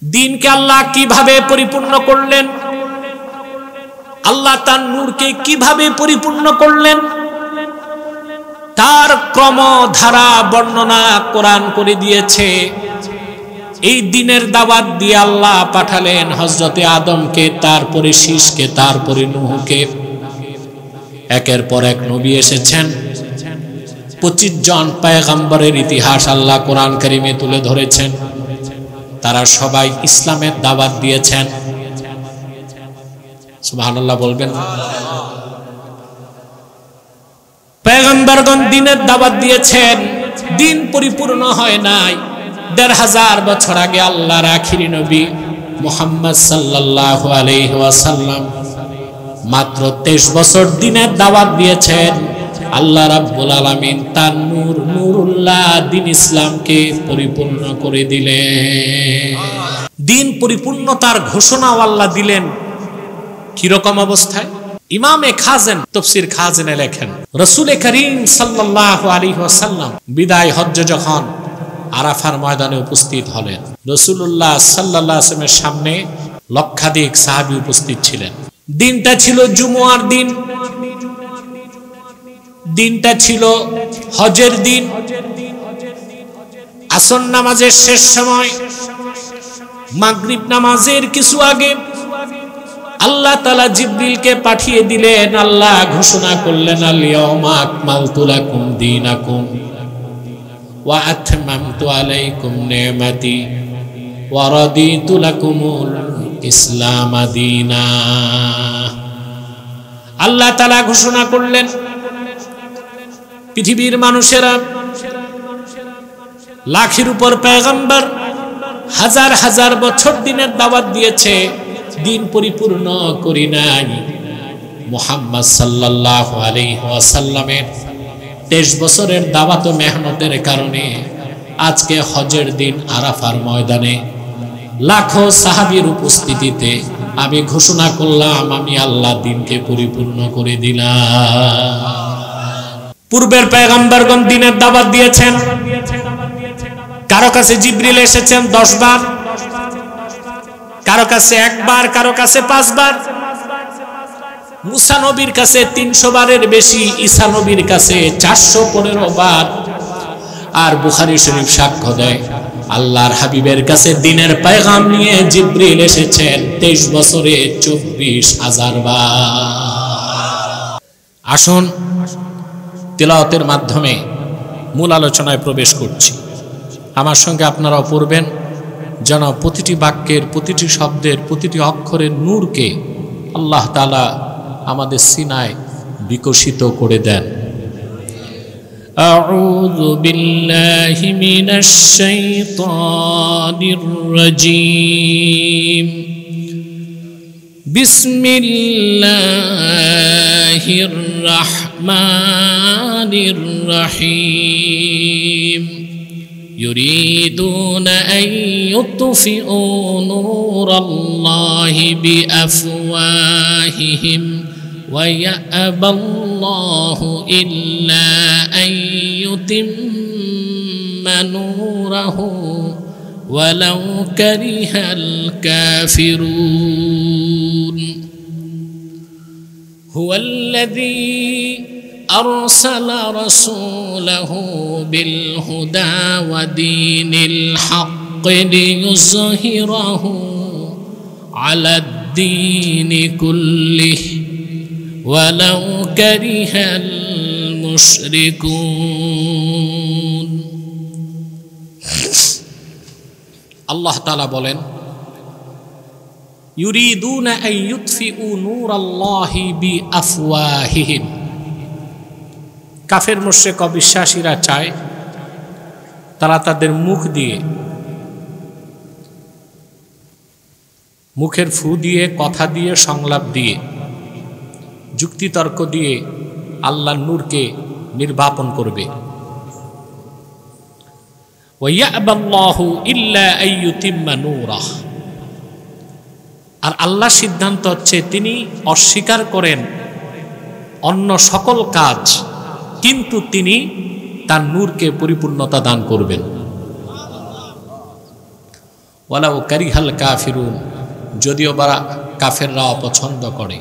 দিনকে আল্লাহ কিভাবে পরিপূর্ণ করলেন, আল্লাহ তার নূরকে কিভাবে পরিপূর্ণ করলেন, তার ক্রমধারা বর্ণনা কোরআন করে দিয়েছে। এই দিনের দাওয়াত দিয়ে আল্লাহ পাঠালেন হযরতে আদমকে, তারপরে শীষকে, তারপরে নূহকে। একের পর এক নবী এসেছেন। 25 জন পয়গম্বরের ইতিহাস আল্লাহ কোরআন কারীমে তুলে ধরেছেন। তারা সবাই ইসলামের দাওয়াত দিয়েছেন। সুবহানাল্লাহ বলবেন। পয়গম্বরগণ দিনের দাওয়াত দিয়েছেন, দিন পরিপূর্ণ হয় নাই। ১৫০০ বছর আগে আল্লাহর আখিরি নবী মুহাম্মদ সাল্লাল্লাহু আলাইহি ওয়াসাল্লাম মাত্র 23 বছর দিনের দাওয়াত দিয়েছেন। আল্লাহ রাব্বুল আলামিন তার নূর, নূরুল্লাহ দিন ইসলামকে পরিপূর্ণ করে দিলেন। দিন পরিপূর্ণতার ঘোষণা আল্লাহ দিলেন কিরকম অবস্থায়? ইমামে খাজেন তাফসীর খাজেনে লেখেন, রাসূল করিম সাল্লাল্লাহু আলাইহি ওয়াসাল্লাম বিদায় হজ্জ যখন আরাফার ময়দানে উপস্থিত হলেন, রাসূলুল্লাহ সাল্লাল্লাহু আলাইহি ওয়াসাল্লামের সামনে লক্ষাধিক সাহাবী উপস্থিত ছিলেন। দিনটা ছিল জুমআর দিন, দিনটা ছিল হজের দিন। আসর নামাজের শেষ সময়, মাগরিব নামাজের কিছু আগে আল্লাহ তাআলা জিবরিলকে পাঠিয়ে দিলেন। আল্লাহ ঘোষণা করলেন, আল-ইয়াওমা আকমালতু লাকুম দীনাকুম ওয়া আতমামতু আলাইকুম নি'মাতি ওয়া রাদিতু লাকুমুল ইসলাম দীনা। আল্লাহ তাআলা ঘোষণা করলেন, পৃথিবীর মানুষেরা লাখের উপর পয়গম্বর হাজার হাজার বছর দিনের দাওয়াত দিয়েছে, দিন পরিপূর্ণ করি নাই। মুহাম্মদ সাল্লাল্লাহু আলাইহি ওয়াসাল্লামের 23 বছরের দাওয়াত ও মেহনতের কারণে আজকে হজের দিন আরাফার ময়দানে লাখো সাহাবীর উপস্থিতিতে আমি ঘোষণা করলাম, আমি আল্লাহ দিনকে পরিপূর্ণ করে দিলাম। পূর্বের পয়গম্বরগণ দিনের দাওয়াত দিয়েছেন, কারো কাছে জিবরিল এসেছেন 10 বার, কারো কাছে 1 বার, কারো কাছে 5 বার। মুসা নবীর কাছে 300 বারের বেশি, ঈসা নবীর কাছে 415 বার। আর বুখারী শরীফ সাক্ষ্য দেয়, আল্লাহর হাবিবের কাছে দিনের পয়গাম নিয়ে জিবরিল এসেছেন 23 বছরে 24,000 বার। আসুন তিলাওয়াতের মাধ্যমে মূল আলোচনায় প্রবেশ করছি। আমার সঙ্গে আপনারাও পড়বেন, যেন প্রতিটি বাক্যের, প্রতিটি শব্দের, প্রতিটি অক্ষরের নূরকে আল্লাহ তাআলা আমাদের সিনায় বিকশিত করে দেন। আউযু বিল্লাহি মিনাশ শাইতানির রাজীম। বিসমিল্লাহির রাহমানির রহিম। يريدون أن يطفئوا نور الله بأفواههم ويأبى الله إلا أن يتم نوره ولو كره الكافرون. هو الذي أرسل رسوله بالهدى ودين الحق ليظهره على الدين كله ولو كره المشركون. আল্লাহ তাআলা বলেন, ইউরিদুনা আন ইউতফিউ নূরাল্লাহি বিআফওয়াহিহিম। কাফের মুশরিক অবিশ্বাসীরা চায় তারা তাদের মুখ দিয়ে, মুখের ফু দিয়ে, কথা দিয়ে, সংলাপ দিয়ে, যুক্তিতর্ক দিয়ে আল্লাহর নূরকে নির্বাপন করবে। ওয়ায়াবাল্লাহু ইল্লা আইয়ুতিম্মা নূরাহ। আর আল্লাহর সিদ্ধান্ত হচ্ছে তিনি অস্বীকার করেন অন্য সকল কাজ, কিন্তু তিনি তার নূরকে পরিপূর্ণতা দান করবেন। ওয়ালাউ কারিহাল কাফিরুন, যদিও বা কাফেররা অপছন্দ করে।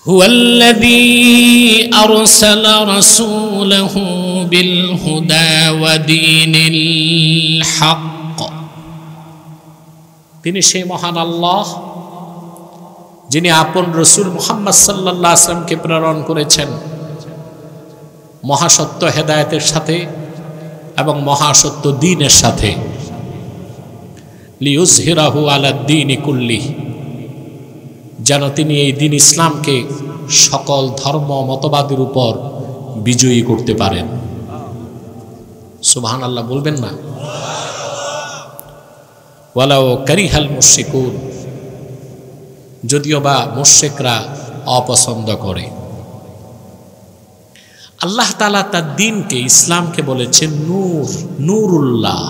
হুয়াল্লাযী আরসালা রাসূলাহু বিল হুদা ওয়া দীনিল হক, তিনি সেই মহান আল্লাহ যিনি আপন রসুল মুহাম্মদ সাল্লাল্লাহু আলাইহি ওয়াসাল্লামকে প্রেরণ করেছেন মহাসত্য হেদায়েতের সাথে এবং মহাসত্য দ্বীনের সাথে। লিইয়ুযহিরাহু আলা দ্বীনি কুল্লিহি, যেন তিনি এই দ্বীন ইসলামকে সকল ধর্ম মতবাদের উপর বিজয়ী করতে পারেন। সুবহানাল্লাহ বলবেন না? ওয়ালাউ কারিহাল মুশরিকুন, যদিও বা মুশরিকরা অপছন্দ করে। আল্লাহ তাআলা তার দ্বীনকে, ইসলামকে বলেছেন নূর, নূরুল্লাহ,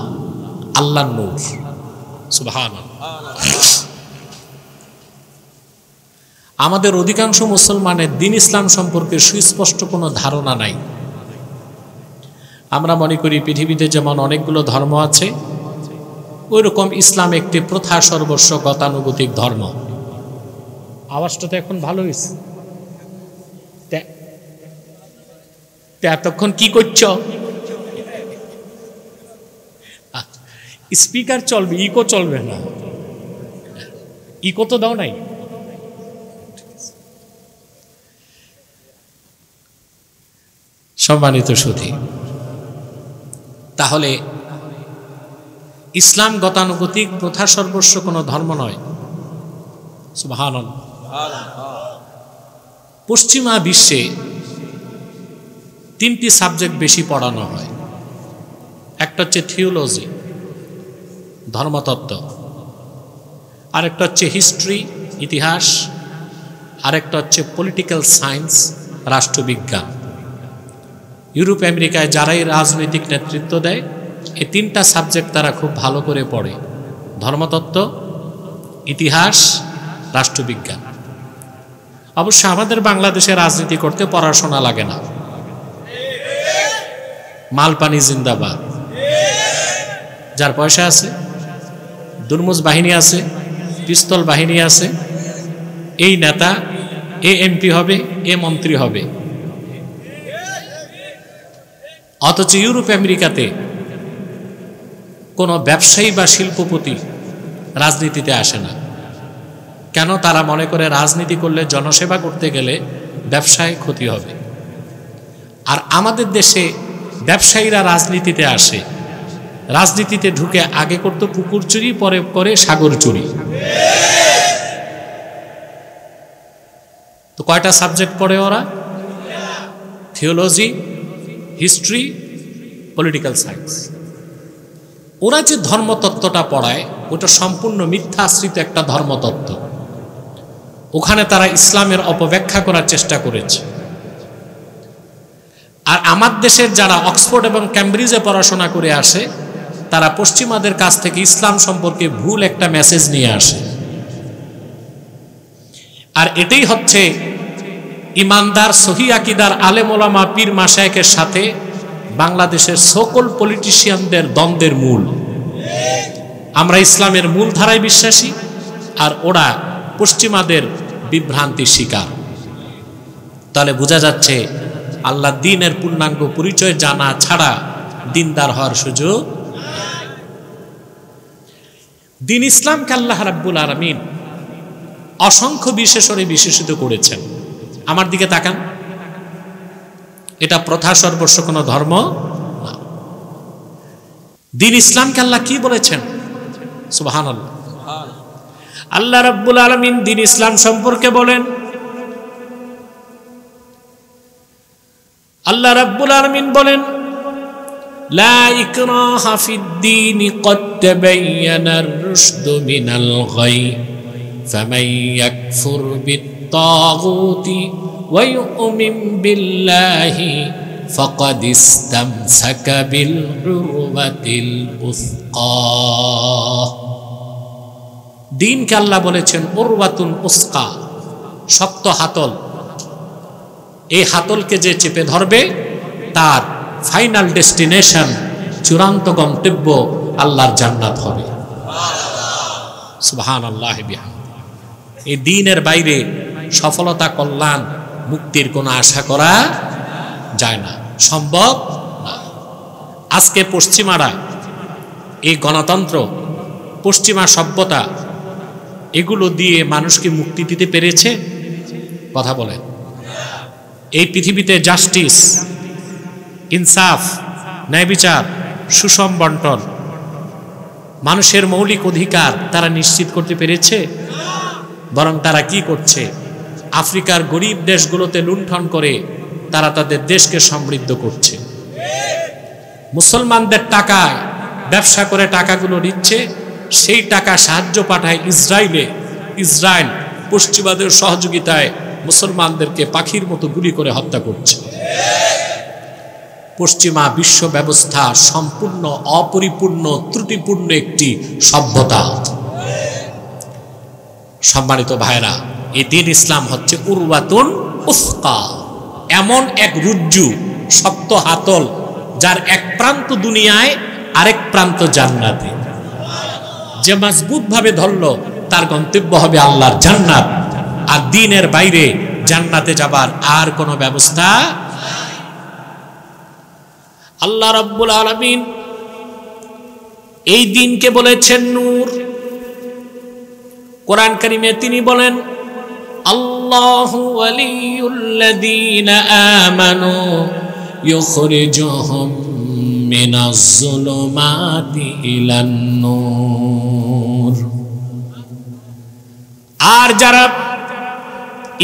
আল্লাহর নূর। সুবহানাল্লাহ। আমাদের অধিকাংশ মুসলমানের দ্বীন ইসলাম সম্পর্কে সুস্পষ্ট কোনো ধারণা নাই। আমরা মনে করি পৃথিবীতে যেমন অনেকগুলো ধর্ম আছে, ওই রকম ইসলাম একটি প্রথা সর্বস্ব গতানুগতিক ধর্ম। আওয়াজটা তো এখন ভালো হয়েছে। এতক্ষণ কি করছ? স্পিকার চলবে, ইকো চলবে না। ইকো তো দাও নাই। সম্মানিত সুধী, তাহলে ইসলাম গতানুগতিক প্রথা সর্বস্ব কোনো ধর্ম নয়। সুবহানাল্লাহ। পশ্চিমা বিশ্বে তিনটি সাবজেক্ট বেশি পড়ানো হয়। একটা হচ্ছে থিওলজি, ধর্মতত্ত্ব, আরেকটা হচ্ছে হিস্ট্রি, ইতিহাস, আরেকটা হচ্ছে পলিটিক্যাল সায়েন্স, রাষ্ট্রবিজ্ঞান। ইউরোপ আমেরিকায় যারাই রাজনৈতিক নেতৃত্ব দেয়, এই তিনটা সাবজেক্ট তারা খুব ভালো করে পড়ে: ধর্মতত্ত্ব, ইতিহাস, রাষ্ট্রবিজ্ঞান। অবশ্য আমাদের বাংলাদেশে রাজনীতি করতে পড়াশোনা লাগে না। মালপানি জিন্দাবাদ। যার পয়সা আছে, দুর্মুজ বাহিনী আছে, পিস্তল বাহিনী আছে, এই নেতা, এ এমপি হবে, এ মন্ত্রী হবে। অথচ ইউরোপ আমেরিকাতে কোনো ব্যবসায়ী বা শিল্পপতি রাজনীতিতে আসে না। কেন? তারা মনে করে রাজনীতি করলে, জনসেবা করতে গেলে ব্যবসায় ক্ষতি হবে। আর আমাদের দেশে ব্যবসায়ীরা রাজনীতিতে আসে, রাজনীতিতে ঢুকে আগে করতো পুকুর চুরি, পরে করে সাগর চুরি। তো কয়টা সাবজেক্ট পড়ে ওরা? Theology, history, political science. ওরা যে ধর্মতত্ত্বটা পড়ায়, ওটা সম্পূর্ণ মিথ্যাশ্রিত একটা ধর্মতত্ত্ব। ওখানে তারা ইসলামের অপব্যাখ্যা করার চেষ্টা করেছে। আর আমার দেশের যারা অক্সফোর্ড এবং ক্যামব্রিজে পড়াশোনা করে আসে, তারা পশ্চিমাদের কাছ থেকে ইসলাম সম্পর্কে ভুল একটা মেসেজ নিয়ে আসে। আর এটাই হচ্ছে ইমানদার সহি আকীদার আলেম ওলামা পীর মাশায়েখের সাথে বাংলাদেশের সকল পলিটিশিয়ানদের দ্বন্দ্বের মূল। আমরা ইসলামের মূল ধারায় বিশ্বাসী, আর ওরা পশ্চিমাদের বিভ্রান্তির শিকার। তাহলে বোঝা যাচ্ছে আল্লাহ দ্বীনের পূর্ণাঙ্গ পরিচয় জানা ছাড়া দ্বীনদার হওয়ার সুযোগ। দ্বীন ইসলামকে আল্লাহ রাব্বুল আলামিন অসংখ্য বিশেষণে বিশেষিত করেছেন। আমার দিকে তাকান, এটা প্রথা সর্বস্ব কোনো ধর্ম না। দ্বীন ইসলামকে আল্লাহ কি বলেছেন? সুবহানাল্লাহ। আল্লাহ রাব্বুল আলামিন দ্বীন ইসলাম সম্পর্কে বলেন, আল্লাহ রাব্বুল আলামিন বলেন, লা ইকরাহা ফিদ-দীনি ক্বাদ তাবায়্যানার রুশদু মিনাল গাই ফামান ইয়াকফুর বিত-তাগুতি ওয়া ইউমিন বিল্লাহি ফাকাদ ইসতামসাকা বিল উরওয়াতিল উসকা। দ্বীনকে আল্লাহ বলেছেন উরওয়াতুন উসকা, শক্ত হাতল। এই হাতলকে যে চেপে ধরবে, তার ফাইনাল ডেস্টিনেশন চূড়ান্ত গন্তব্য আল্লাহর জান্নাত হবে। সুবহানাল্লাহ বিহামদিহি। এই দ্বীনের বাইরে সফলতা, কল্যাণ, মুক্তির কোনো আশা করা যায় না, সম্ভব না। আজকে পশ্চিমারা এই গণতন্ত্র, পশ্চিমা সভ্যতা, এগুলো দিয়ে মানুষকে মুক্তি দিতে পেরেছে? কথা বলেন। এই পৃথিবীতে জাস্টিস, ইনসাফ, ন্যায় বিচার, সুষম বন্টন, মানুষের মৌলিক অধিকার তারা নিশ্চিত করতে পেরেছে? বরং তারা কি করছে? আফ্রিকার গরিব দেশগুলোতে লুণ্ঠন করে তারা তাদের দেশকে সমৃদ্ধ করছে। মুসলমানদের টাকায় ব্যবসা করে টাকাগুলো নিচ্ছে, সেই টাকা সাহায্য পাঠায় ইসরায়েলে। ইসরায়েল পশ্চিমাদের সহযোগিতায় মুসলমানদেরকে পাখির মতো গুলি করে হত্যা করছে। পশ্চিমা বিশ্ব ব্যবস্থা সম্পূর্ণ অপরিপূর্ণ, ত্রুটিপূর্ণ একটি সভ্যতা। সম্মানিত ভাইরা, এই দ্বীন ইসলাম হচ্ছে উরওয়াতুন উসকা, এমন এক রুজ্জু, শক্ত হাতল, যার এক প্রান্ত দুনিয়ায়, আরেক প্রান্ত জান্নাতে। যে মজবুত ভাবে ধরলো তার গন্তব্য হবে আল্লাহর জান্নাত। আর দ্বীনের বাইরে জান্নাতে যাবার আর কোনো ব্যবস্থা। আল্লাহ রাব্বুল আলামিন এই দ্বীনকে বলেছেন নূর। কোরআন কারীমে তিনি বলেন, আল্লাহু ওয়ালিয়ুল্লাযীনা আমানু ইউখরিজুহুম মিনাজ যুলুমাতি ইলান নূর। আর যারা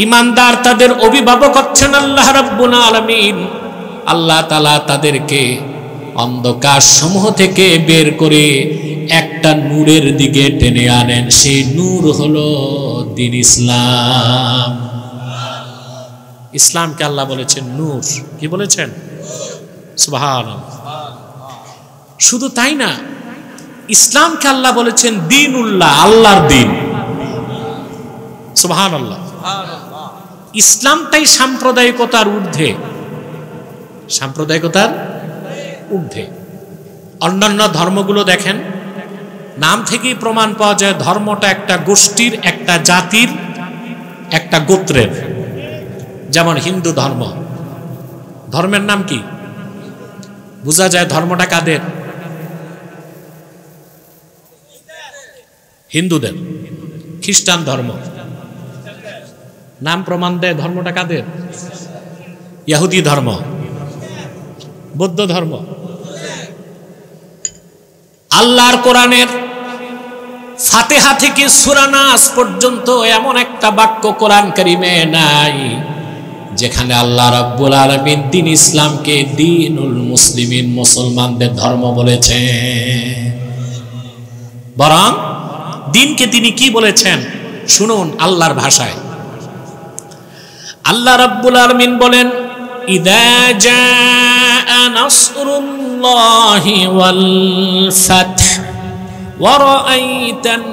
ঈমানদার তাদের অভিভাবক হচ্ছেন আল্লাহ রাব্বুল আলামিন। আল্লাহ তাআলা তাদেরকে অন্ধকার সমূহ থেকে বের করে একটা নূরের দিকে টেনে আনেন। সেই নূর হলো দ্বীন ইসলাম। ইসলামকে আল্লাহ বলেছেন নূর। কি বলেছেন? সুবহানাল্লাহ। শুধু তাই না, ইসলামকে আল্লাহ বলেছেন দ্বীনুল্লাহ, আল্লাহর দ্বীন। সুবহানাল্লাহ। ইসলামটাই সাম্প্রদায়িকতার ঊর্ধ্বে, সাম্প্রদায়িকতার ঊর্ধ্বে। অন্যান্য ধর্মগুলো দেখেন, নাম থেকেই প্রমাণ পাওয়া যায় ধর্মটা একটা গোষ্ঠীর, একটা জাতির, একটা গোত্রের। যেমন হিন্দু ধর্ম, ধর্মের নাম কি? বোঝা যায় ধর্মটা কাদের? হিন্দুদের। খ্রিস্টান ধর্ম, নাম প্রমাণ দেয় ধর্মটা কাদের? ইহুদি ধর্ম, বৌদ্ধ ধর্ম। আল্লাহর কোরআনের ফাতিহা থেকে সূরা নাস পর্যন্ত এমন একটা বাক্য কোরআন কারীমে নাই যেখানে আল্লাহ রাব্বুল আলামিন দ্বীন ইসলামকে দ্বীনুল মুসলিমিন, মুসলমানদের ধর্ম বলেছেন। বরং দ্বীনকে তিনি কি বলেছেন শুনুন আল্লাহর ভাষায়। আল্লাহ রাব্বুল আলামিন বলেন, ইযা জাআ নাসরুল্লাহি ওয়াল ফাth ওয়া রাআইতান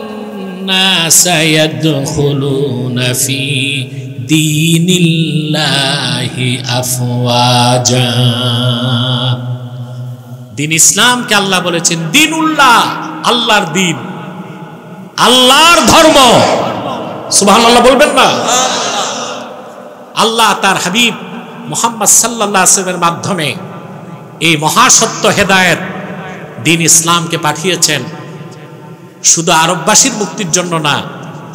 নাসা ইয়াদখুলুনা ফি দীনিল্লাহি আফওয়াজা। দ্বীন ইসলামকে আল্লাহ বলেছেন দ্বীনুল্লাহ, আল্লাহর দ্বীন, আল্লাহর ধর্ম। সুবহানাল্লাহ বলবেন না? আল্লাহ তার হাবিব মুহাম্মদ সাল্লাল্লাহু আলাইহি ওয়াসাল্লামের মাধ্যমে এই মহাসত্য হেদায়েত দ্বীন ইসলামকে পাঠিয়েছেন শুধু আরববাসীর মুক্তির জন্য না,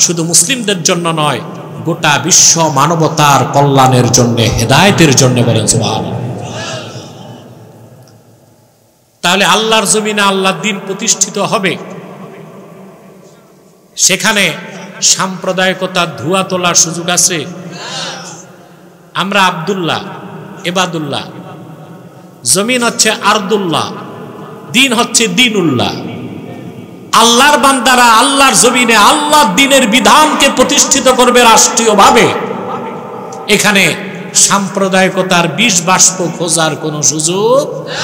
শুধু মুসলিমদের জন্য নয়, গোটা বিশ্ব মানবতার কল্যাণের জন্য, হেদায়েতের জন্য। বলেন সুবহানাল্লাহ। তাহলে আল্লাহর জমিনে আল্লাহর দ্বীন প্রতিষ্ঠিত হবে, সেখানে সাম্প্রদায়িকতার ধোঁয়া তোলার সুযোগ আছে? আমরা আব্দুল্লাহ, এবাদুল্লাহ, জমিন হচ্ছে আরদুল্লাহ, দ্বীন হচ্ছে দ্বীনুল্লাহ। আল্লাহর বান্দারা আল্লাহর জমিনে আল্লাহর দ্বীনের বিধানকে প্রতিষ্ঠিত করবে রাষ্ট্রীয়ভাবে। এখানে সাম্প্রদায়িকতার বিষ বাষ্প খোঁজার কোনো সুযোগ নেই।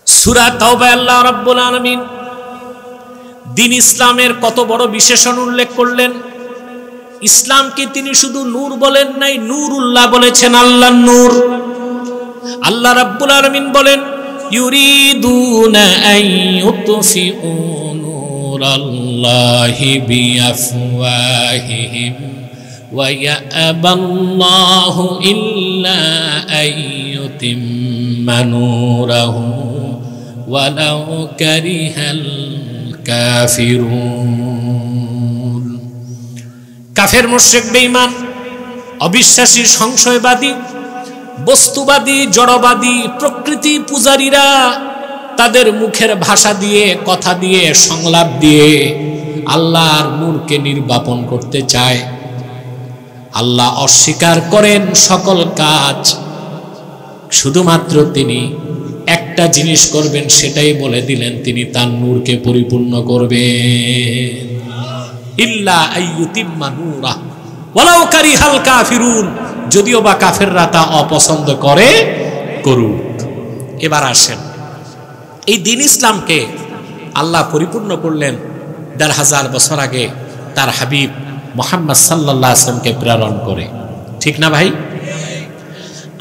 সূরা তাওবায় আল্লাহ রাব্বুল আলামিন দ্বীন ইসলামের কত বড় বিশেষণ উল্লেখ করলেন। ইসলামকে তিনি শুধু নূর বলেন নাই, নূরুল্লাহ বলেছেন, আল্লাহর নূর। আল্লাহ রাব্বুল আলামিন বলেন ইউরিদুনা আন ইউতফিউ নূরাল্লাহি বিআফওয়াহিহিম ওয়া ইয়াবাল্লাহু ইল্লা আন ইউতিম্মা নূরাহু ওয়ালাউ কারিহাল কাফিরুন। কাফের মুশরিক বেঈমান অবিশ্বাসী সংশয়বাদী বস্তুবাদী জড়বাদী প্রকৃতি পূজারীরা তাদের মুখের ভাষা দিয়ে কথা দিয়ে সংলাপ দিয়ে আল্লাহর নূরকে নির্বাপন করতে চায়। আল্লাহ অস্বীকার করেন সকল কাজ, শুধুমাত্র তিনি একটা জিনিস করবেন, সেটাই বলে দিলেন, তিনি তার নূরকে পরিপূর্ণ করবেন। ইল্লা আইয়ুতিম্মা নূরা ওয়ালাউ কারিহাল কাফিরুন, যদিও বা কাফেররা তা অপছন্দ করে করুক। এবার আসেন, এই দ্বীন ইসলামকে আল্লাহ পরিপূর্ণ করলেন ১৫০০ বছর আগে তার হাবিব মুহাম্মদ সাল্লাল্লাহু আলাইহি ওয়াসাল্লামকে প্রেরণ করে। ঠিক না ভাই?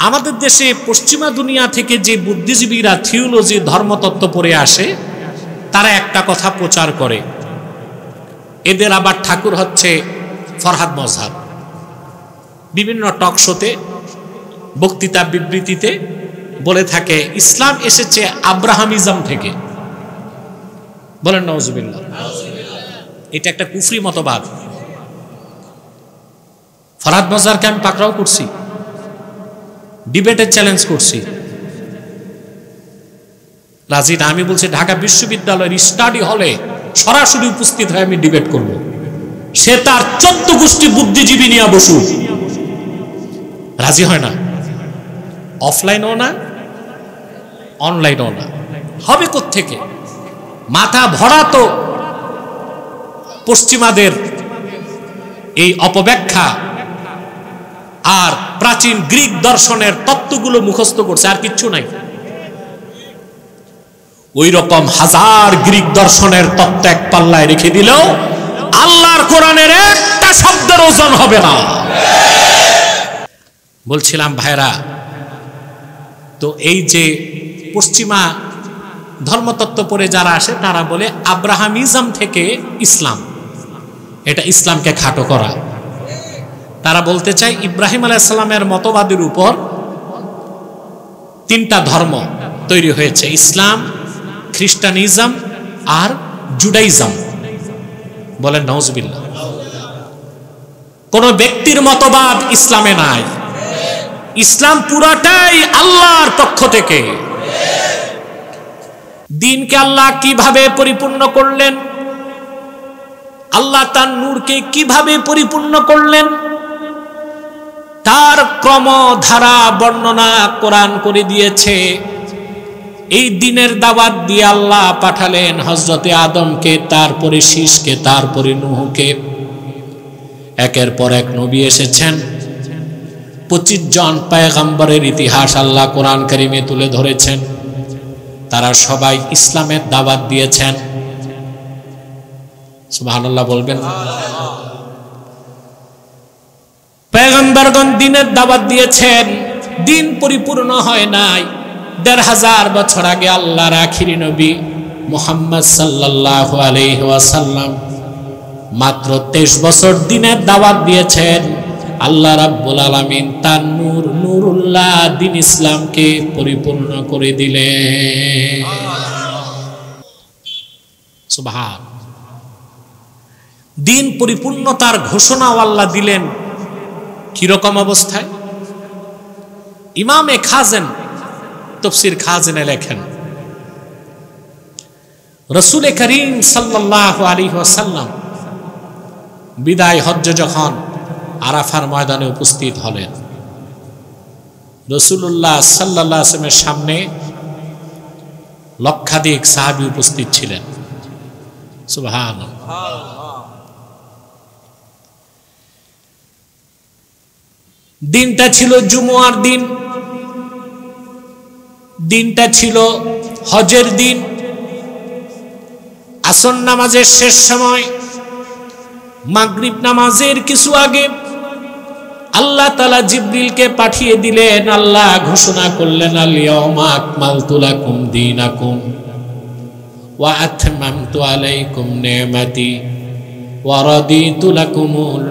আমাদের দেশে পশ্চিমা দুনিয়া থেকে যে বুদ্ধিজীবীরা থিওলজি ধর্মতত্ত্ব পড়ে আসে, তারা একটা কথা প্রচার করে, এদের আবার ঠাকুর হচ্ছে ফরহাদ মজহাব। বিভিন্ন টক শোতে বক্তৃতা বিবৃতিতে বলে থাকে ইসলাম এসেছে আব্রাহামিজম থেকে। বলেন নাউজুবিল্লাহ। এটা একটা কুফরি মতবাদ। ফরহাদ মজহাবকে আমি পাকড়াও করছি, ডিবেটে চ্যালেঞ্জ করছি, রাজি না। আমি বলছি ঢাকা বিশ্ববিদ্যালয়ের স্টাডি হলে সরাসরি উপস্থিত হয়ে আমি ডিবেট করব, সে তার 14 গোষ্ঠী বুদ্ধিজীবী নিয়ে বসুক। রাজি হয় না, অফলাইনও না অনলাইনও না। হবে কোত্থেকে? মাথা ভরা তো পশ্চিমাদের এই অপব্যাখ্যা আর প্রাচীন গ্রিক দর্শনের তত্ত্বগুলো মুখস্থ করছে, আর কিচ্ছু নাই। ওই রকম হাজার গ্রিক দর্শনের তত্ত্ব এক পাল্লায় রেখে দিলেও আল্লাহর কোরআনের একটা শব্দের ওজন হবে না। বলছিলাম ভাইরা, তো এই যে পশ্চিমা ধর্মতত্ত্ব পড়ে যারা আসে, তারা বলে আব্রাহামিজম থেকে ইসলাম, এটা ইসলামকে খাটো করা। তারা বলতে চায় ইব্রাহিম আলাইহিস সালামের মতবাদের উপর 3টা ধর্ম তৈরি হয়েছে, ইসলাম, খ্রিস্টানিজম আর জুডাইজম। বলেন নাউজুবিল্লাহ। কোন ব্যক্তির মতবাদ ইসলামে নাই, ইসলাম পুরাটাই আল্লাহর পক্ষ থেকে। দ্বীনকে আল্লাহ কিভাবে পরিপূর্ণ করলেন, আল্লাহ তার নূরকে কিভাবে পরিপূর্ণ করলেন, তার ক্রমধারা বর্ণনা কোরআন করে দিয়েছে। এই দ্বীনের দাওয়াত দিয়ে আল্লাহ পাঠালেন হযরতে আদমকে, তারপরে শীষকে, তারপরে নূহকে। একের পর এক নবী এসেছেন। 25 জন পয়গম্বরের ইতিহাস আল্লাহ কোরআন কারীমে তুলে ধরেছেন। তারা সবাই ইসলামের দাওয়াত দিয়েছেন। সুবহানাল্লাহ বলবেন। পয়গম্বরগণ দ্বীনের দাওয়াত দিয়েছেন, দ্বীন পরিপূর্ণ হয় নাই। ১৫০০ বছর আগে আল্লাহর আখিরি নবী মুহাম্মদ সাল্লাল্লাহু আলাইহি ওয়াসাল্লাম মাত্র 23 বছর দ্বীনের দাওয়াত দিয়েছেন। আল্লাহ রাব্বুল আলামিন তার নূর, নূরুল্লাহ দ্বীন ইসলামকে পরিপূর্ণ করে দিলেন। সুবহান। দ্বীন পরিপূর্ণতার ঘোষণা আল্লাহ দিলেন কিরকম অবস্থায়? ইমামে খাজেন তাফসীর খাজেনে লেখেন, রাসূল করিম সাল্লাল্লাহু আলাইহি ওয়াসাল্লাম বিদায় হজ্জ যখন আরাফার ময়দানে উপস্থিত হলেন, রাসূলুল্লাহ সাল্লাল্লাহু আলাইহি ওয়াসাল্লামের সামনে লক্ষাধিক সাহাবী উপস্থিত ছিলেন। সুবহানাল্লাহ। দিনটা ছিল জুমুয়ার দিন, দিনটা ছিল হজের দিন। আসর নামাজের শেষ সময়, মাগরিব নামাজের কিছু আগে আল্লাহ তাআলা জিবরিলকে পাঠিয়ে দিলেন। আল্লাহ ঘোষণা করলেন, আল ইয়াউমা আকমালতু লাকুম দীনাকুম ওয়া আতমামতু আলাইকুম নি'মাতি ওয়া রাদিতু লাকুমুল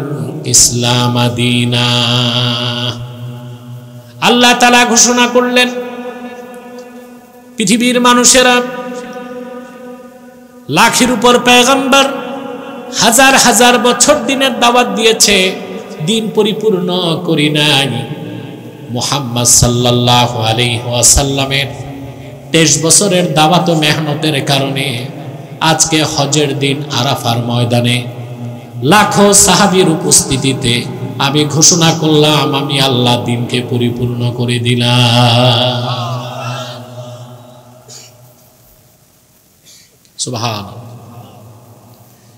ইসলাম দীনা। আল্লাহ তাআলা ঘোষণা করলেন, পৃথিবীর মানুষেরা লাখের উপর পয়গম্বর হাজার হাজার বছর দিনের দাওয়াত দিয়েছে, দিন পরিপূর্ণ করি নাই। মুহাম্মদ সাল্লাল্লাহু আলাইহি ওয়াসাল্লামের 23 বছরের দাওয়াত ও মেহনতের কারণে আজকে হজের দিন আরাফার ময়দানে লাখো সাহাবীর উপস্থিতিতে আমি ঘোষণা করলাম, আমি আল্লাহ দিনকে পরিপূর্ণ করে দিলাম। সুবহানাল্লাহ।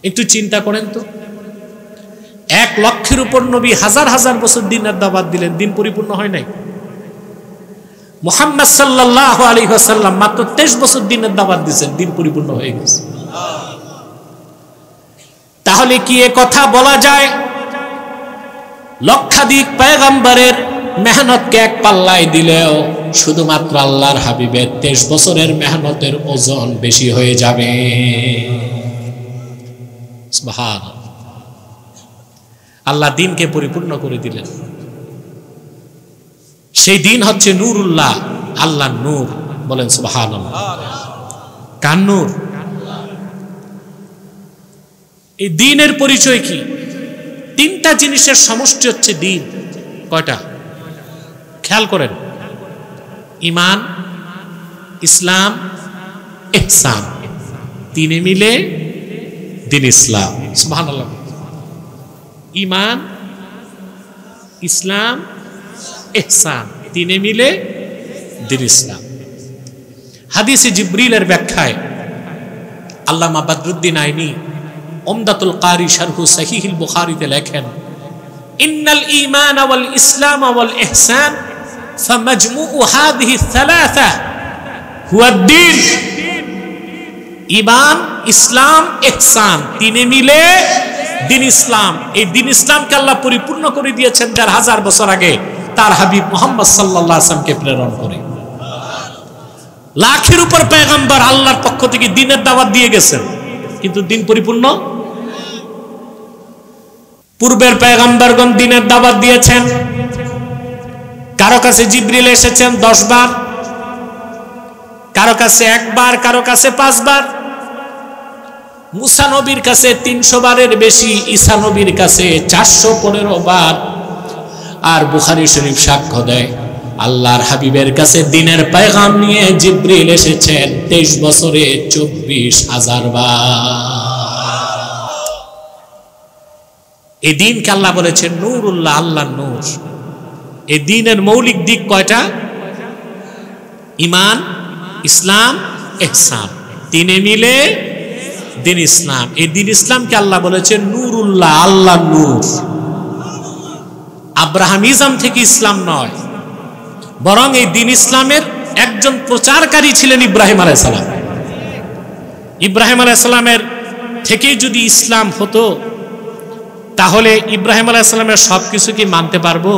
একটু চিন্তা করেন তো, 1 লক্ষের উপর নবী হাজার হাজার বছর দিনের দাওয়াত দিলেন, দিন পরিপূর্ণ হয় নাই। মুহাম্মদ সাল্লাল্লাহু আলাইহি ওয়াসাল্লাম মাত্র 23 বছর দিনের দাওয়াত দিয়েছেন, দিন পরিপূর্ণ হয়ে গেছে। তাহলে কি এ কথা বলা যায় লক্ষাধিক পয়গম্বরের মেহনতকে এক পাল্লায় দিলেও শুধুমাত্র আল্লাহর হাবিবের 23 বছরের মেহনতের ওজন বেশি হয়ে যাবে? সুবহানাল্লাহ। আল্লাহ দিনকে পরিপূর্ণ করে দিলেন। সেই দিন হচ্ছে নূরুল্লাহ, আল্লাহর নূর। বলেন সুবহানাল্লাহ। কার নূর? এই দিনের পরিচয় কি? 3টা জিনিসের সমষ্টি হচ্ছে দিন। কয়টা? খেয়াল করেন, ঈমান, ইসলাম, ইহসান, 3 মিলে দিন ইসলাম। সুবহানাল্লাহ। ঈমান, ইসলাম, ইহসান, 3 মিলে দিন ইসলাম। হাদিসে জিবরিলের ব্যাখ্যায় আল্লামা বদরুদ্দিন আইনি উমদাতুল কারি শারহু সহিহুল বুখারীতে লেখেন, ইন্নাল ঈমান ওয়াল ইসলাম ওয়াল ইহসান ফামাজমুউ হাযিহি الثلاثه হুয়া দ্বীন। ঈমান, ইসলাম, ইহসান, 3 মিলে দিন ইসলাম। এই দিন ইসলামকে আল্লাহ পরিপূর্ণ করে দিয়েছেন 4000 বছর আগে তার হাবিব মুহাম্মদ সাল্লাল্লাহু আলাইহি ওয়াসাল্লামকে প্রেরণ করে। লাখের উপর পয়গম্বর আল্লাহর পক্ষ থেকে দিনের দাওয়াত দিয়ে গেছেন, কিন্তু দিন পরিপূর্ণ। পূর্বের পয়গম্বরগণ দিনের দাওয়াত দিয়েছেন, কারো কাছে জিবরিল এসেছেন 10 বার, কারো কাছে 1 বার, কারো কাছে 5 বার। মুসা নবীর কাছে 300 বারের বেশি, ঈসা নবীর কাছে 415 বার। আর বুখারী শরীফ সাক্ষ্য দেয়, আল্লাহর হাবিবের কাছে দিনের পেগাম নিয়ে জিবরিল এসেছেন 23 বছরে 24,000 বার। এই দিনকে আল্লাহ বলেছেন নূরুল্লাহ, আল্লাহর নূর। এই দিনের মৌলিক দিক কয়টা? ঈমান, ইসলাম, ইহসান, 3 মিলে দিন ইসলাম। এই দিন ইসলামকে আল্লাহ বলেছেন নূরুল্লাহ, আল্লাহর নূর। আব্রাহামিজম থেকে ইসলাম নয়, বরং এই দিন ইসলামের একজন প্রচারকারী ছিলেন ইব্রাহিম আলাইহিস সালাম। ইব্রাহিম আলাইহিস সালামের থেকেই যদি ইসলাম হতো, তাহলে ইব্রাহিম আলাইহিস সালামের সবকিছু কি মানতে পারবো?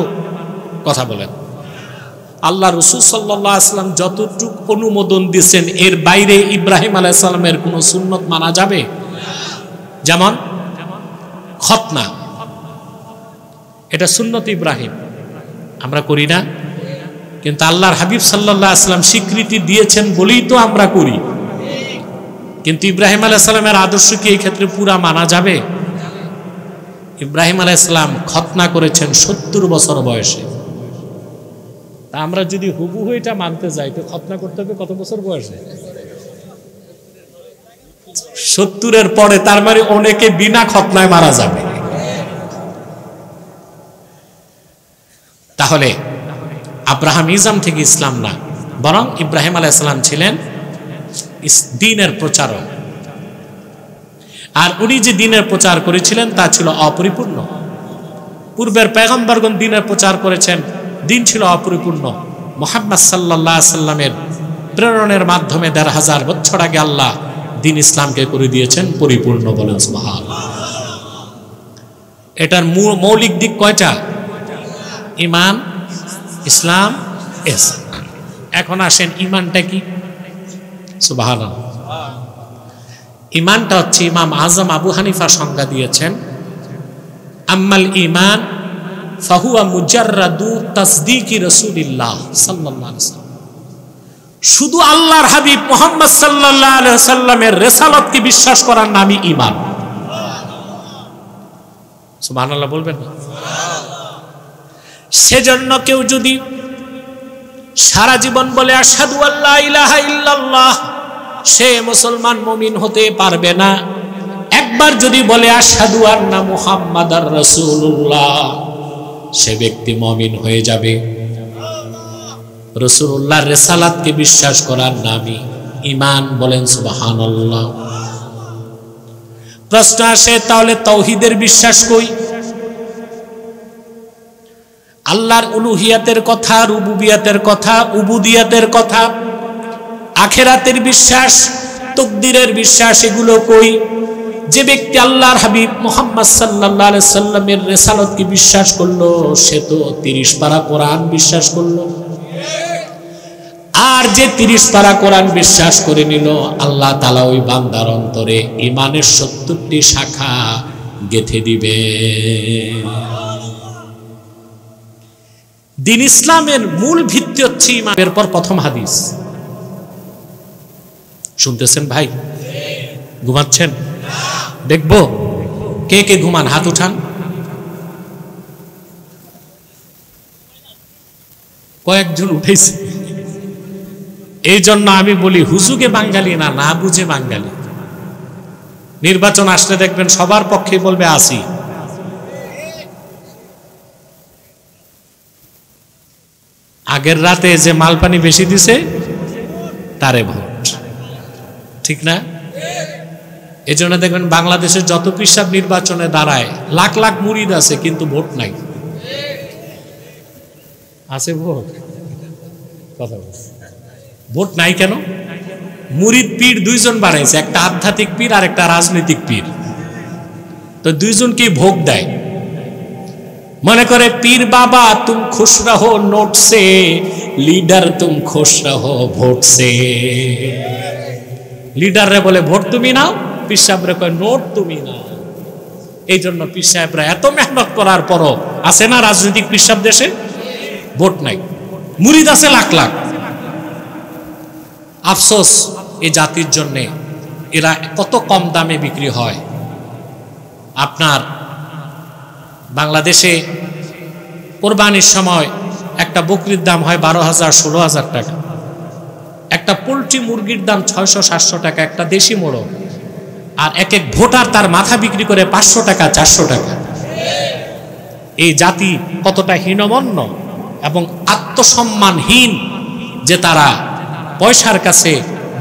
কথা বলেন। আল্লাহ রাসূল সাল্লাল্লাহু আলাইহি ওয়াসাল্লাম যতটুকু অনুমোদন দিয়েছেন, এর বাইরে ইব্রাহিম আলাইহিস সালামের কোনো সুন্নত মানা যাবে? যেমন খতনা, এটা সুন্নত ইব্রাহিম, আমরা করি না, কিন্তু আল্লাহর হাবিব সাল্লাল্লাহু আলাইহি ওয়াসাল্লাম স্বীকৃতি দিয়েছেন বলেই তো আমরা করি। কিন্তু ইব্রাহিম আলাইহিস সালামের আদর্শ কি এই ক্ষেত্রে পুরা মানা যাবে? ইব্রাহিম আলাইহিস সালাম খতনা করেছেন 70 বছর বয়সে। তা আমরা যদি হুবহু এটা মানতে যাই, তো খতনা করতে হবে কত বছর বয়সে? 70-এর পরে। তার মানে অনেকে বিনা খতনায় মারা যাবে। তাহলে আব্রাহামিজম থেকে ইসলাম না, বরং ইব্রাহিম আলাইহিস সালাম ছিলেন দ্বীনের প্রচারক। আর উনি যে দ্বীনের প্রচার করেছিলেন তা ছিল অপরিপূর্ণ। পূর্বের পয়গম্বরগণ দ্বীনের প্রচার করেছেন, দ্বীন ছিল অপরিপূর্ণ। মুহাম্মদ সাল্লাল্লাহু আলাইহি ওয়াসাল্লামের প্রেরণের মাধ্যমে 1500 বছর আগে আল্লাহ দ্বীন ইসলামকে করে দিয়েছেন পরিপূর্ণ। বলেন সুবহানাল্লাহ। এটার মৌলিক দিক কয়টা? ঈমান, ইসলাম, ইহসান। এখন আসেন ঈমানটা কি? সুবহানাল্লাহ। ঈমানটা হচ্ছে ইমাম আজম আবু হানিফা সংজ্ঞা দিয়েছেন, আম্মাল ঈমান ফাহুয়া মুজাররাদু তাসদীকি রাসূলিল্লাহ সাল্লাল্লাহু আলাইহি ওয়াসাল্লাম। শুধু আল্লাহর হাবিব মুহাম্মদ সাল্লাল্লাহু আলাইহি ওয়াসাল্লামের রিসালাতকে বিশ্বাস করার নামই ঈমান। সুবহানাল্লাহ বলবেন না? সেজন্য কেউ যদি সারা জীবন বলে আশহাদু আল্লা ইলাহা ইল্লাল্লাহ, সে মুসলমান মুমিন হতে পারবে না। একবার যদি বলে আশহাদু আন্না মুহাম্মাদার রাসূলুল্লাহ, সে ব্যক্তি মুমিন হয়ে যাবে। রাসূলুল্লাহর রিসালাতকে বিশ্বাস করার নামই ঈমান। বলেন সুবহানাল্লাহ। প্রশ্ন আসে, তাহলে তাওহীদের বিশ্বাস কই? আল্লাহর উলুহিয়াতের কথা, রুবুবিয়াতের কথা, উবুদিয়াতের কথা, আখিরাতের বিশ্বাস, তাকদীরের বিশ্বাস, এগুলো কই? যে ব্যক্তি আল্লাহর হাবিব মুহাম্মদ সাল্লাল্লাহু আলাইহি সাল্লামের রিসালাতকে বিশ্বাস করলো, সে তো 30 পারা কোরআন বিশ্বাস করলো। আর যে 30 পারা কোরআন বিশ্বাস করে নিল, আল্লাহ তাআলা ওই বান্দার অন্তরে ঈমানের 70টি শাখা গেঁথে দিবে। দিন ইসলামের মূল ভিত্তি হচ্ছে ঈমান। এরপর প্রথম হাদিস, শুনতেছেন ভাই? ঘুমাচ্ছেন? দেখবো কে কে ঘুমান, হাত উঠান। কয়েকজন উঠেছে। এই জন্য আমি বলি, হুজুগে বাঙালি না, না বুঝে বাঙালি। নির্বাচন আসলে দেখবেন সবার পক্ষে বলবে আসি। আগের রাতে যে মালপানি বেশি দিছে তারে ভোট, ঠিক না? এই জন্য দেখবেন বাংলাদেশের যত পিসাব নির্বাচনে দাঁড়ায়, লাখ লাখ মুরিদ আছে কিন্তু ভোট নাই। আছে ভোট? কথা বলছে, ভোট নাই কেন? মুরিদ পীর দুইজন বানাইছে, একটা আধ্যাত্মিক পীর আর একটা রাজনৈতিক পীর। তো দুইজনকেই ভোগ দেয়। মনে করে পীর বাবা তুম খুশ রহো নোট সে, লিডার তুম খুশ রহো ভোট সে। লিডাররে বলে ভোট তুমি নাও, পীর সাহেবরে কয় নোট তুমি নাও। এই জন্য পীর সাহেবরা এত মেহনত করার পরও আছে না রাজনৈতিক পীর সাহেব দেশে? ভোট নাই, মুরিদ আছে লাখ লাখ। আফসোস এই জাতির জন্য, এরা কত কম দামে বিক্রি হয়। আপনার বাংলাদেশে কোরবানির সময় একটা বকরির দাম হয় 12,000 16,000 টাকা, একটা পোলট্রি মুরগির দাম 600-700 টাকা, একটা দেশি মোড়ক। আর এক এক ভোটার তার মাথা বিক্রি করে 500 টাকা 400 টাকা। এই জাতি কতটা হীনমন্য এবং আত্মসম্মানহীন যে তারা পয়সার কাছে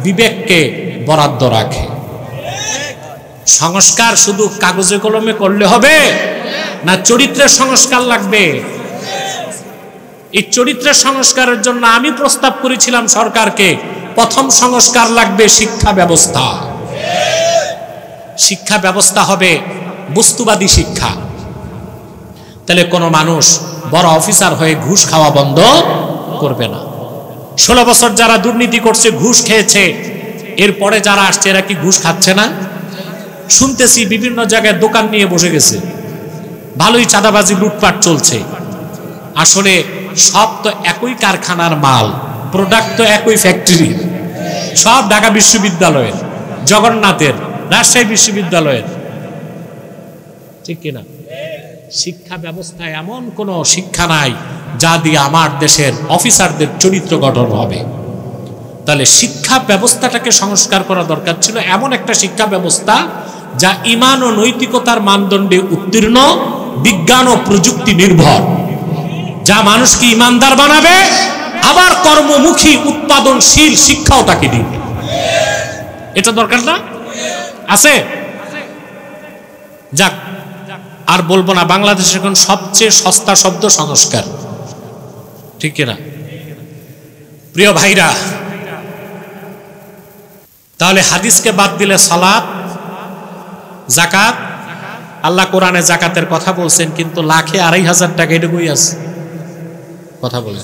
বিবেককে বরাদ্দ রাখে। সংস্কার শুধু কাগজে কলমে করলে হবে না, চরিত্রের সংস্কার লাগবে। এই চরিত্রের সংস্কারের জন্য আমি প্রস্তাব করেছিলাম সরকারকে, প্রথম সংস্কার লাগবে শিক্ষা ব্যবস্থা। শিক্ষা ব্যবস্থা হবে বস্তুবাদী শিক্ষা। তাহলে কোনো মানুষ বড় অফিসার হয়ে ঘুষ খাওয়া বন্ধ করবে না। 16 বছর যারা দুর্নীতি করছে, ঘুষ খেয়েছে, এরপরে যারা আসছে এরা কি ঘুষ খাচ্ছে না? শুনতেছি বিভিন্ন জায়গায় দোকান নিয়ে বসে গেছে, ভালোই চাঁদাবাজি লুটপাট চলছে। আসলে সব তো একই কারখানার মাল, প্রোডাক্ট তো একই ফ্যাক্টরি, সব ঢাকা বিশ্ববিদ্যালয়ের, জগন্নাথের, রাজশাহী বিশ্ববিদ্যালয়ের, ঠিক কিনা? শিক্ষা ব্যবস্থায় এমন কোনো শিক্ষা নাই যা দিয়ে আমার দেশের অফিসারদের চরিত্র গঠন হবে। তাহলে শিক্ষা ব্যবস্থাটাকে সংস্কার করা দরকার ছিল, এমন একটা শিক্ষা ব্যবস্থা যা ঈমান ও নৈতিকতার মানদণ্ডে উত্তীর্ণ, বিজ্ঞান ও প্রযুক্তি নির্ভর, যা মানুষকে ঈমানদার বানাবে, আবার কর্মমুখী উৎপাদনশীল শিক্ষাও তাকে দিবে। এটা দরকার না? আছে? যাক, আর বলবো না। বাংলাদেশের এখন সবচেয়ে সস্তা শব্দ সংস্কার, ঠিক কিনা? প্রিয় ভাইরা, তাহলে হাদিসকে বাদ দিলে সালাত, যাকাত, আল্লাহ কোরআনে যাকাতের কথা বলছেন, কিন্তু লাখে 2,500 টাকা এটুকুই আছে। কথা বলে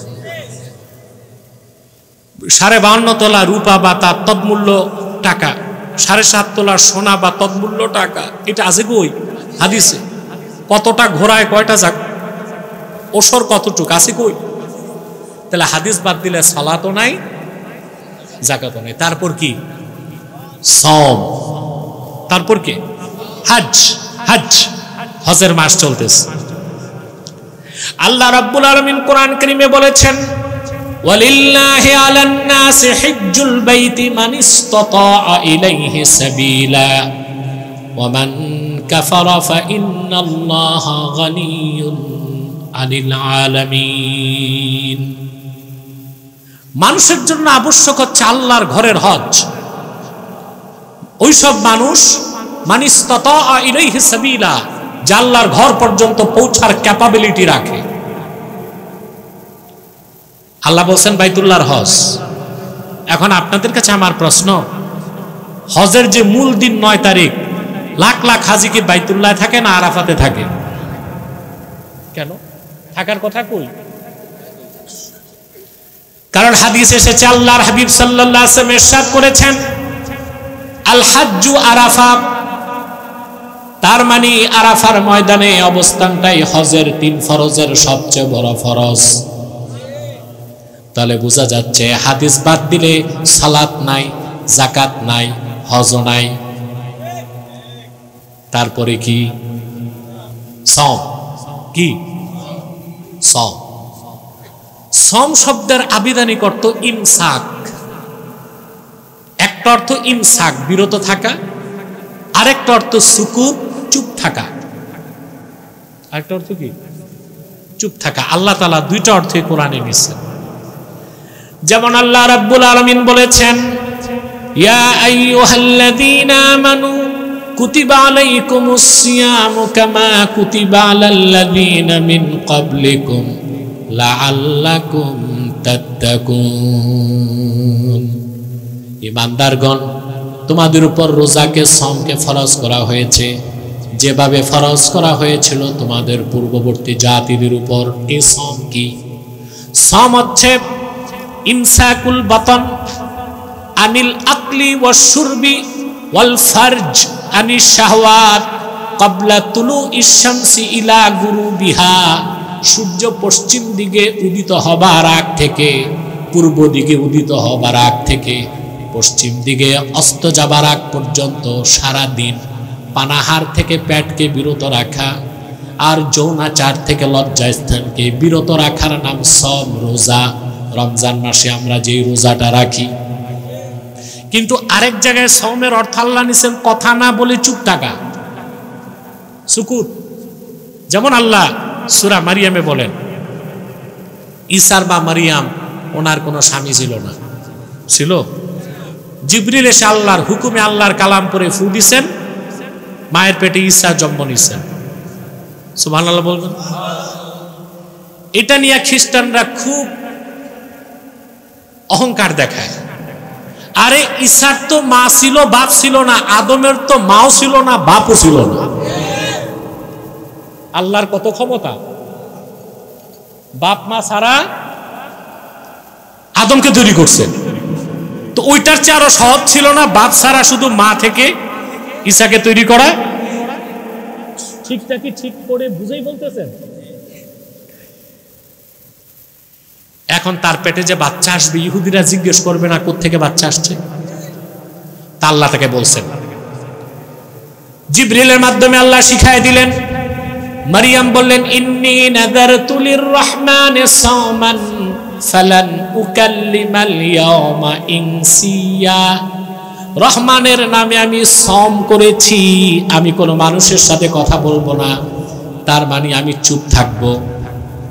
52.5 তোলা রূপা বা তার তদমূল্য টাকা, 7.5 তোলা সোনা বা তদমূল্য টাকা, এটা আছে কই হাদিসে? কতটা ঘোড়ায় কয়টা যাক, ওসর কতটুক আছে কই? তাহলে হাদিস বাদ দিলে সালাতও নাই, যাকাতও নাই। তারপর কি? সওম। তারপর কি? হজ। হজ, হজের মাস চলতেছে। আল্লাহ রাব্বুল আলামিন কোরআন কারীমে বলেছেন, ওয়ালিল্লাহি আলান নাসি হিজ্জুল বাইতি মান ইসতাতা ইলাইহি সাবিলা ওয়া মান কাফারা ফা ইন্নাল্লাহা গানিয়্যুন আনিল আলামিন। মানুষের জন্য আবশ্যক হচ্ছে আল্লাহর ঘরের হজ। ওইসব মানুষ মান ইসতাতা ইলাইহি সাবিলা, যে আল্লাহর ঘর পর্যন্ত পৌঁছার ক্যাপাবিলিটি রাখে। আল্লাহ বলছেন বাইতুল্লাহর হজ। এখন আপনাদের কাছে আমার প্রশ্ন, হজের যে মূল দিন 9 তারিখ, লাখ লাখ হাজি কি বাইতুল্লাহ থাকে না আরাফাতে থাকে? কেন থাকার কথা কই? কারণ হাদিস এসেছে, আল্লাহর হাবিব সাল্লাল্লাহু আলাইহি ওয়াসাল্লাম ইরশাদ করেছেন, আল হাজ্জু আরাফা। তার মানে আরাফার ময়দানে অবস্থানটাই হজের 3 ফরজের সবচেয়ে বড় ফরজ। তাহলে বোঝা যাচ্ছে হাদিস বাদ দিলে সালাত নাই, যাকাত নাই, হজ নাই। তারপরে কি? সওম। কি? সওম। সওম শব্দের আবিধানিক অর্থ ইমসাক। একটা অর্থ ইমসাক, বিরত থাকা, আরেকটা অর্থ সুকুত, চুপ থাকা। আরেকটা অর্থ কি? চুপ থাকা। আল্লাহ তাআলা 2টা অর্থই কোরআনে নিয়েছেন। যেমন আল্লাহ রাব্বুল আলামিন বলেছেন, ইয়া আইয়ুহাল্লাযীনা আমানু কুতিবা আলাইকুমুস সিয়ামু কামা কুতিবা আলাল্লাযীনা মিন ক্বাবলিকুম লাআল্লাকুম তাত্তাকুন। ঈমানদারগণ, তোমাদের উপর রোজাকে, সওমকে ফরজ করা হয়েছে যেভাবে ফরজ করা হয়েছিল তোমাদের পূর্ববর্তী জাতিদের উপর। এই সওম কি? সওম হচ্ছে ইমসাকুল বাতন আনিল আকলি ওয়াশ শুরবি ওয়াল ফারজ আনিশ শাহওয়াত ক্বাবলা তুলুইশ শামসি ইলা গুরুবিহা। সূর্য পশ্চিম দিকে উদিত হবার আগ থেকে, পূর্ব দিকে উদিত হবার আগ থেকে পশ্চিম দিকে অস্ত যাবার আগ পর্যন্ত সারা দিন পানাহার থেকে পেটকে বিরত রাখা আর যৌনাচার থেকে লজ্জাস্থানকে বিরত রাখার নাম সওম, রোজা। রমজান মাসে আমরা যে রোজাটা রাখি, কিন্তু আরেক জায়গায় সওমের অর্থ আল্লাহ নিছেন কথা না বলে চুপ থাকা, সুকুত। যেমন আল্লাহ সূরা মারিয়ামে বলেন, ঈসার বা মারিয়াম ওনার কোনো স্বামী ছিল না, ছিল? জিবরিল এসে আল্লাহর হুকুমে আল্লাহর কালাম পড়ে ফু দিছেন, মায়ের পেটে ঈসা জন্ম নিছেন। সুবহানাল্লাহ বলবেন। এটা নিয়ে খ্রিস্টানরা খুব অহংকার দেখায়। আরে ঈসার তো মা ছিল, বাপ ছিল না। আদমের তো মাও ছিল না, বাপও ছিল না। আল্লাহর কত ক্ষমতা! বাপ মা ছাড়া আদমকে তৈরি করছেন। তো ওইটার চেয়ে আরো সহজ ছিল না বাপ ছাড়া শুধু মা থেকে ঈসাকে তৈরি করা? ঠিকটা কি ঠিক করে বুঝেই বলতেছেন? এখন তার পেটে যে বাচ্চা আসবে, ইহুদিরা জিজ্ঞেস করবে না কোত্থেকে বাচ্চা আসছে? তা আল্লাহ তাকে বলছেন। জিবরিলের মাধ্যমে আল্লাহ শিখায় দিলেন। মারিয়াম বললেন, ইন্নী নাযারতু লিররহমানি সাওমান ফালান উকাল্লিমাল ইয়াওমা ইনসিয়া। রহমানের নামে আমি সওম করেছি, আমি কোনো মানুষের সাথে কথা বলবো না। তার মানে আমি চুপ থাকবো।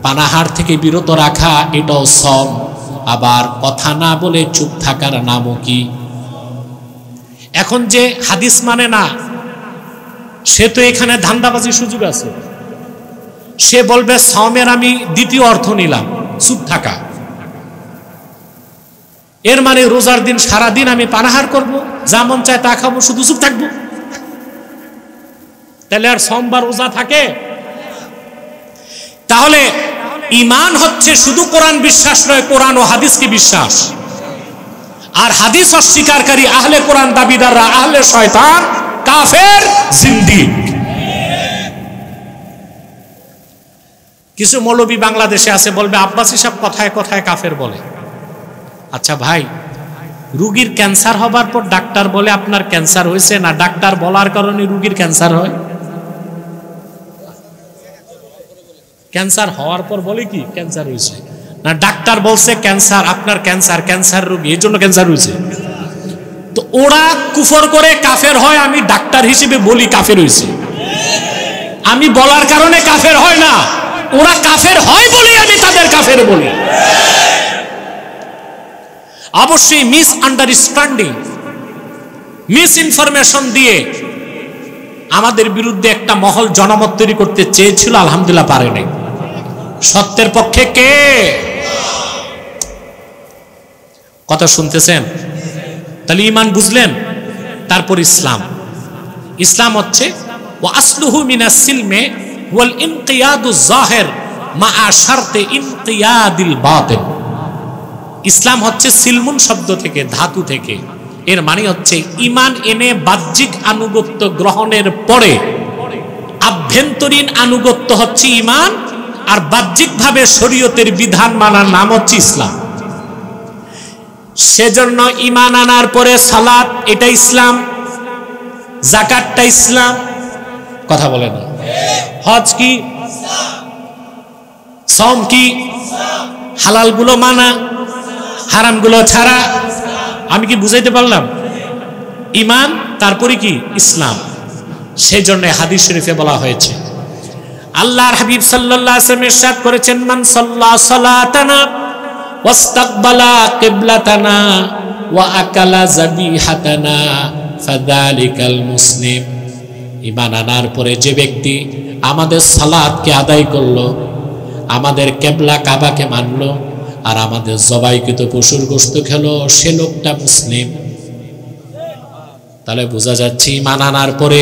পানাহার থেকে বিরত রাখা এটাও সওম। আবার কথা না বলে চুপ থাকার নামও কি? এখন যে হাদিস মানে না, সে তো এখানে ধান্দাবাজির সুযোগ আছে। সে বলবে সওমের আমি দ্বিতীয় অর্থ নিলাম, চুপ থাকা। এর মানে রোজার দিন সারাদিন আমি পানাহার করব, যা মন চায় তা খাবো, শুধু চুপ থাকবো। তাহলে আর সোমবার রোজা থাকে? তাহলে ঈমান হচ্ছে শুধু কোরআন বিশ্বাস নয়, কোরআন ও হাদিসকে বিশ্বাস। আর হাদিস অস্বীকারী আহলে কোরআন দাবিদাররা আহলে শয়তান, কাফের, জিন্দিক। কিছু মৌলবী বাংলাদেশে আছে, বলবে আব্বাসী সব কথায় কথায় কাফের বলে। আচ্ছা ভাই, রোগীর ক্যান্সার হবার পর ডাক্তার বলে আপনার ক্যান্সার হয়েছে, না ডাক্তার বলার কারণে রোগীর ক্যান্সার হয়? ক্যান্সার হওয়ার পর বলে কি ক্যান্সার হয়েছে, না ডাক্তার বলছে ক্যান্সার, আপনার ক্যান্সার, ক্যান্সার রোগী, এই জন্য ক্যান্সার হয়েছে। তো ওরা কুফর করে কাফের হয়, আমি ডাক্তার হিসেবে বলি কাফের হয়েছে। আমি বলার কারণে কাফের হয় না, ওরা কাফের হয় বলে আমি তাদের কাফের বলি। অবশ্যই মিস আন্ডারস্ট্যান্ডিং, মিস ইনফরমেশন দিয়ে আমাদের বিরুদ্ধে একটা মহল জনমত তৈরি করতে চেয়েছিল, আলহামদুলিল্লাহ পারে নাই। সত্যের পক্ষে কে? কথা শুনতেছেন? তাহলে ঈমান বুঝলেন, তারপর ইসলাম। ইসলাম হচ্ছে ওয়া আসলুহু মিনাস সিলমে ওয়াল ইনকিয়াদুজ যাহির মা শারতে ইনকিয়াদিল বাতিন। ইসলাম হচ্ছে সিলমুন শব্দ থেকে, ধাতু থেকে। এর মানে হচ্ছে ঈমান এনে বাহ্যিক আনুগত্য গ্রহণের পরে আভ্যন্তরীণ আনুগত্য হচ্ছে ঈমান, আর বাহ্যিকভাবে শরীয়তের বিধান মানার নাম হচ্ছে ইসলাম। সেজন্য ঈমান আনার পরে সালাত, এটা ইসলাম, যাকাতটা ইসলাম, কথা বলে না, হজ কি, সওম কি, হালালগুলো মানা, হারামগুলো ছাড়া। আমি কি বুঝাইতে পারলাম? ঈমান তারপরে কি ইসলাম। সেজন্য হাদিস শরীফে বলা হয়েছে, আল্লাহর হাবিব সাল্লাল্লাহু আলাইহি ওয়াসাল্লাম ইরশাদ করেছেন, মান সাল্লা সালাতানা ওয়াস্তাকবালা কিবলাতানা ওয়া আকালা যাবিহাতানা ফাযালিকাল মুসলিম। ঈমান আনার পরে যে ব্যক্তি আমাদের সালাতকে আদায় করলো, আমাদের কিবলা কাবাকে মানলো, আর আমাদের জবাইকৃত পশুর গোশত খেলো, সে লোকটা মুসলিম। তাহলে বোঝা যাচ্ছে ঈমান আনার পরে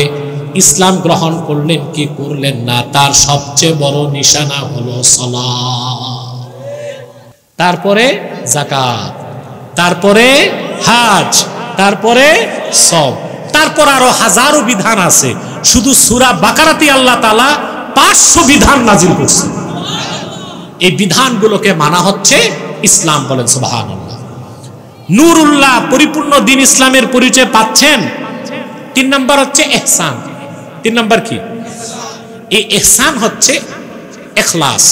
ইসলাম গ্রহণ করলেন কি করলেন না, তার সবচেয়ে বড় নিশানা হলো সালাত, তারপরে যাকাত, তারপরে হজ, তারপরে সওম, তারপর আরো হাজারো বিধান আছে। শুধু সূরা বাকারাতে আল্লাহ তাআলা 500 বিধান নাজিল করছেন। এই বিধানগুলোকে মানা হচ্ছে ইসলাম। বলেন সুবহানাল্লাহ। নূরুল্লাহ, পরিপূর্ণ দ্বীন ইসলামের পরিচয় পাচ্ছেন। 3 নাম্বার হচ্ছে ইহসান। 3 নাম্বার কি? এই ইহসান হচ্ছে ইখলাস।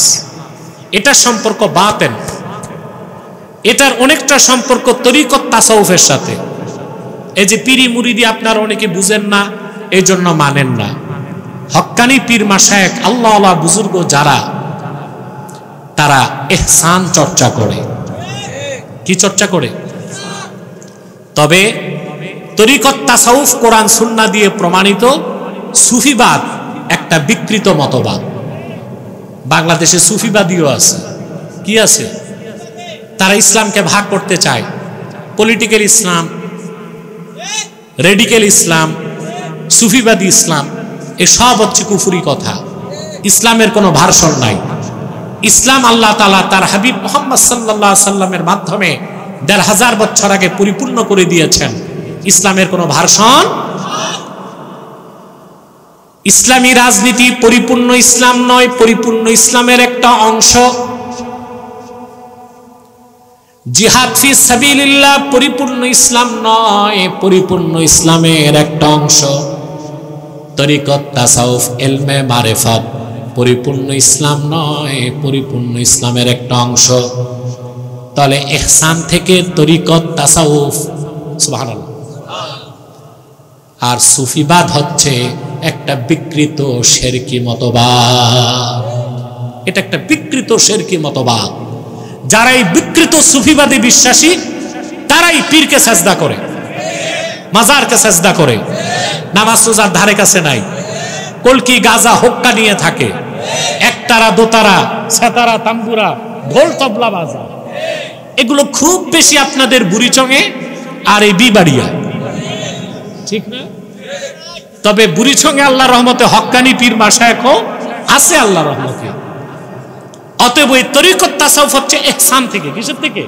এটা সম্পর্ক বাতেন, এটার অনেকটা সম্পর্ক তরিকত তাসাউফের সাথে। এই যে পীরি মুরিদি আপনারা অনেকে বুঝেন না, এই জন্য মানেন না। হক্কানি পীর মাশায়েখ, আল্লাহ আল্লাহ বুজুর্গ যারা, তারা ইহসান চর্চা করে। কি চর্চা করে? তবে তরিকত তাসাউফ কোরআন সুন্নাহ দিয়ে প্রমাণিত। সুফিবাদ একটা বিকৃত মতবাদ। বাংলাদেশে সুফিবাদীও আছে। কি আছে? তারা ইসলামকে ভাগ করতে চায়। পলিটিক্যাল ইসলাম, রেডিক্যাল ইসলাম, সুফিবাদী ইসলাম, এসব হচ্ছে কুফরি কথা। ইসলামের কোনো ভার্সন নাই। ইসলাম আল্লাহ তাআলা তার হাবিব মুহাম্মদ সাল্লাল্লাহু আলাইহি সাল্লামের মাধ্যমে ১৫০০ বছর আগে পরিপূর্ণ করে দিয়েছেন। ইসলামের কোনো ভার্সন। ইসলামী রাজনীতি পরিপূর্ণ ইসলাম নয়, পরিপূর্ণ ইসলামের একটা অংশ। জিহাদ ফি সাবিলিল্লাহ পরিপূর্ণ ইসলাম নয়, পরিপূর্ণ ইসলামের একটা অংশ। তরিকত তাসাউফ ইলমে মারিফাত পরিপূর্ণ ইসলাম নয়, পরিপূর্ণ ইসলামের একটা অংশ। তাহলে ইহসান থেকে তরিকত তাসাউফ, সুবহানাল্লাহ। আর সুফিবাদ হচ্ছে একটা বিকৃত শিরকি মতবাদ। এটা একটা বিকৃত শিরকি মতবাদ। যারা এই বিকৃত সুফিবাদে বিশ্বাসী, তারাই পীরকে সাজদা করে, মাজারকে সাজদা করে, নামাজ রোজার ধারে কাছে নাই, কলকি গাজা হোক্কা নিয়ে থাকে, একতারা দোতারা সেতারা তাম্বুরা ঢোল তবলা বাজা, এগুলো খুব বেশি আপনাদের বুড়িচঙে আর এই বিবাড়িয়া, ঠিক না? তবে বুড়িচঙে আল্লাহর রহমতে হক্কানি পীর মাশায়েখও আছে আল্লাহর রহমতে। অতএব ওই তরিকত তাসাউফ হচ্ছে ইহসান থেকে। কিসের থেকে?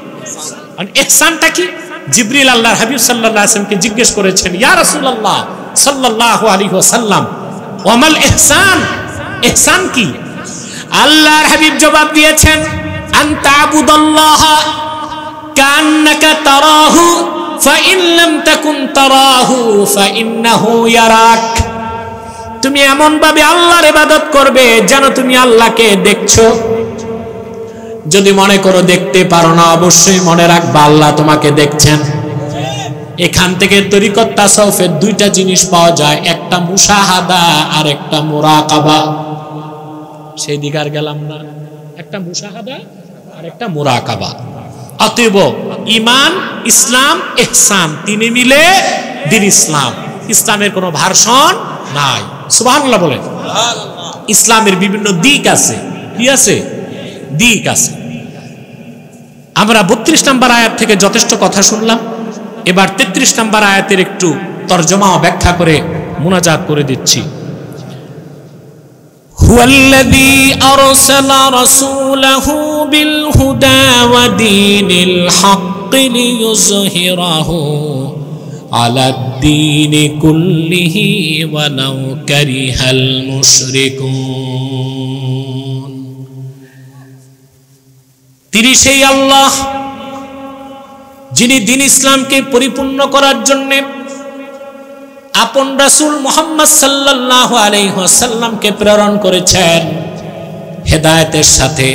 আর ইহসানটা কি? জিবরিল আল্লাহর হাবিব সাল্লাল্লাহু আলাইহি ওয়াসাল্লামকে জিজ্ঞেস করেছেন, ইয়া রাসূলুল্লাহ সাল্লাল্লাহু আলাইহি ওয়াসাল্লাম, ওয়ামাল ইহসান, ইহসান কি? আল্লাহর হাবিব জবাব দিয়েছেন, আনতা আবুদাল্লাহা কান্নাকা তারাহু ফাইন লাম তাকুন তারাহু ফাইন্নাহু ইয়ারাক। তুমি এমন ভাবে আল্লাহর ইবাদত করবে যেন তুমি আল্লাহকে দেখছো। যদি মনে করো দেখতে পারো না, অবশ্যই মনে রাখবা আল্লাহ তোমাকে দেখছেন। এখান থেকে তরিকত তাসাউফের দুইটা জিনিস পাওয়া যায়, একটা মুশাহাদা আর একটা মুরাকাবা। সেই দিকে আর গেলাম না, একটা মুশাহাদা আর একটা মুরাকাবা। অতএব ঈমান, ইসলাম, ইহসান তিনে মিলে দ্বীন ইসলাম। ইসলামের কোনো ভার্সন নাই। সুবহানাল্লাহ বলেন। ইসলামের বিভিন্ন দিক আছে। কি আছে? দিক আছে। আমরা 32 নম্বর আয়াত থেকে যথেষ্ট কথা শুনলাম। এবার 33 নম্বর আয়াতের একটু তরজমা ও ব্যাখ্যা করে মুনাজাত করে দিচ্ছি। হুয়াল্লাযী আরসালা রাসূলাহু বিল হুদা ওয়া দীনিল হাক্কি লিইয়ুযহিরাহু আলাদ-দীনি কুল্লিহি ওয়ালাউ কারিহাল মুশরিকুন। তিনি সেই আল্লাহ যিনি দ্বীন ইসলামকে পরিপূর্ণ করার জন্য আপন রাসূল মুহাম্মদ সাল্লাল্লাহু আলাইহি ওয়াসাল্লামকে প্রেরণ করেছেন হেদায়েতের সাথে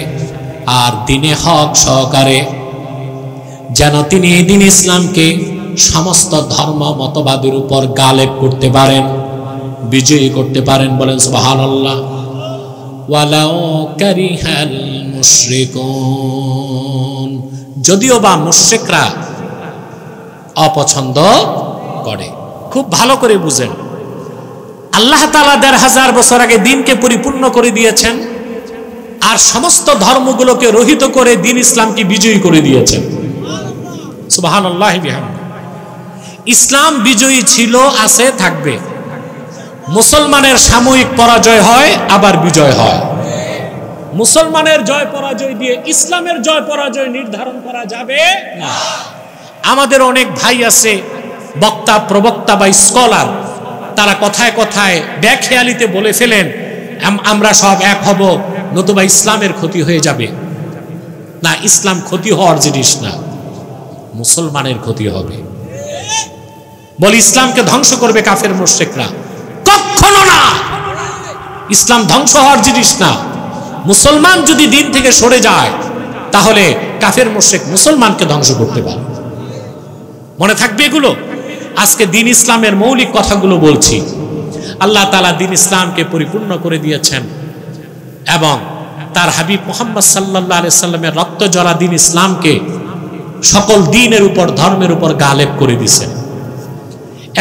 আর দ্বীনে হক সহকারে, যেন তিনি এই দ্বীন ইসলামকে সমস্ত ধর্ম মতবাদের উপর গালেব করতে পারেন, বিজয়ী করতে পারেন। বলেন সুবহানাল্লাহ। ওয়ালাউ কারিহাল মুশরিকুন, যদিও বা মুশরিকরা অপছন্দ করে। খুব ভালো করে বুঝেন, আল্লাহ তাআলা ১৫০০ বছর আগে দ্বীনকে পরিপূর্ণ করে দিয়েছেন আর সমস্ত ধর্মগুলোকে রহিত করে দ্বীন ইসলামকে বিজয়ী করে দিয়েছেন। সুবহানাল্লাহি বিহামদিহি। ইসলাম বিজয়ী ছিল, আছে, থাকবে। মুসলমানের সাময়িক পরাজয় হয়, আবার বিজয় হয়। মুসলমানের জয় পরাজয় দিয়ে ইসলামের জয় পরাজয় নির্ধারণ করা যাবে না। আমাদের অনেক ভাই আছে বক্তা, প্রবক্তা বা স্কলার, তারা কথায় কথায় বেখেয়ালিতে বলে ফেলেন আমরা সব এক হব, নতুবা ইসলামের ক্ষতি হয়ে যাবে। না, ইসলাম ক্ষতি হওয়ার জিনিস না, মুসলমানের ক্ষতি হবে। বলি ইসলামকে ধ্বংস করবে কাফের মুশরিকরা? কখনো না। ইসলাম ধ্বংস হওয়ার জিনিস না। মুসলমান যদি দ্বীন থেকে সরে যায় তাহলে কাফের মুশরিক মুসলমানকে ধ্বংস করতে পারে। মনে থাকবে এগুলো। আজকে দ্বীন ইসলামের মৌলিক কথাগুলো বলছি। আল্লাহ তাআলা দ্বীন ইসলামকে পরিপূর্ণ করে দিয়েছেন এবং তার হাবিব মুহাম্মদ সাল্লাল্লাহু আলাইহি সাল্লামের রক্ত ঝরা দ্বীন ইসলামকে সকল দ্বীনের উপর, ধর্মের উপর গালেব করে দিয়েছেন।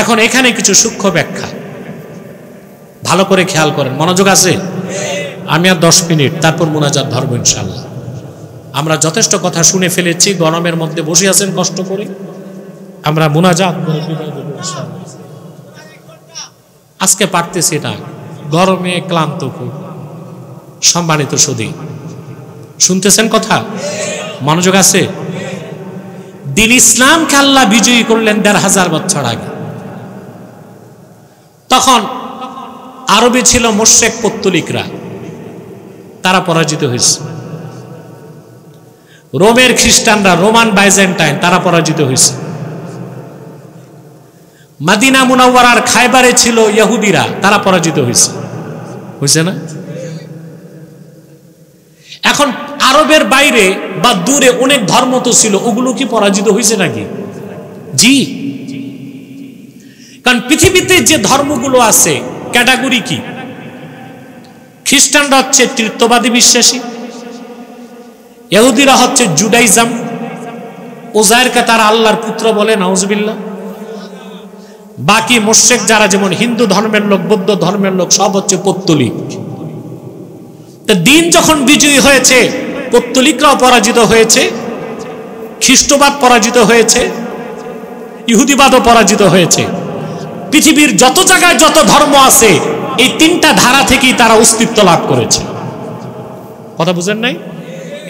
এখন এখানে কিছু সূক্ষ্ম ব্যাখ্যা ভালো করে খেয়াল করেন। মনোযোগ আছে? আমি আর 10 মিনিট, তারপর মুনাজাত ধরবো ইনশাআল্লাহ। আমরা যথেষ্ট কথা শুনে ফেলেছি, গরমের মধ্যে বসে আছেন কষ্ট করে, আমরা মুনাজাত করে বিদায় দেব ইনশাআল্লাহ। আজকে পারতেছি না, গরমে ক্লান্ত খুব। সম্মানিত সুধী, শুনতেছেন কথা? মনোযোগ আছে? দ্বীন ইসলামকে আল্লাহ বিজয়ী করলেন ১৫০০ বছর আগে। তখন আরবে ছিল মুশরিক পৌত্তলিকরা, তারা পরাজিত হয়েছে। রোমের খ্রিস্টানরা, রোমান বাইজেন্টাইন, তারা পরাজিত হয়েছে। মদিনা মুনাওয়ারার খায়বারে ছিল ইহুদিরা, তারা পরাজিত হয়েছে। হয়েছে না? এখন আরবের বাইরে বা দূরে অনেক ধর্ম তো ছিল, ওগুলো কি পরাজিত হয়েছে নাকি? জি। কারণ পৃথিবীতে যে ধর্মগুলো আছে ক্যাটাগরি কি? খ্রিস্টানরা হচ্ছে তৃতীয়বাদী বিশ্বাসী, ইহুদিরা হচ্ছে জুডাইজম, উজায়েরকে তারা আল্লাহর পুত্র বলে, নাউজুবিল্লাহ। বাকি মুশরিক যারা, যেমন হিন্দু ধর্মের লোক, বৌদ্ধ ধর্মের লোক, সব হচ্ছে পৌত্তলিক। তো দ্বীন যখন বিজয়ী হয়েছে, পৌত্তলিকরাও পরাজিত হয়েছে, খ্রিস্টবাদ পরাজিত হয়েছে, ইহুদিবাদও পরাজিত হয়েছে। পৃথিবীর যত জায়গায় যত ধর্ম আছে, এই 3টা ধারা থেকেই তারা অস্তিত্ব লাভ করেছে। কথা বুঝেন নাই?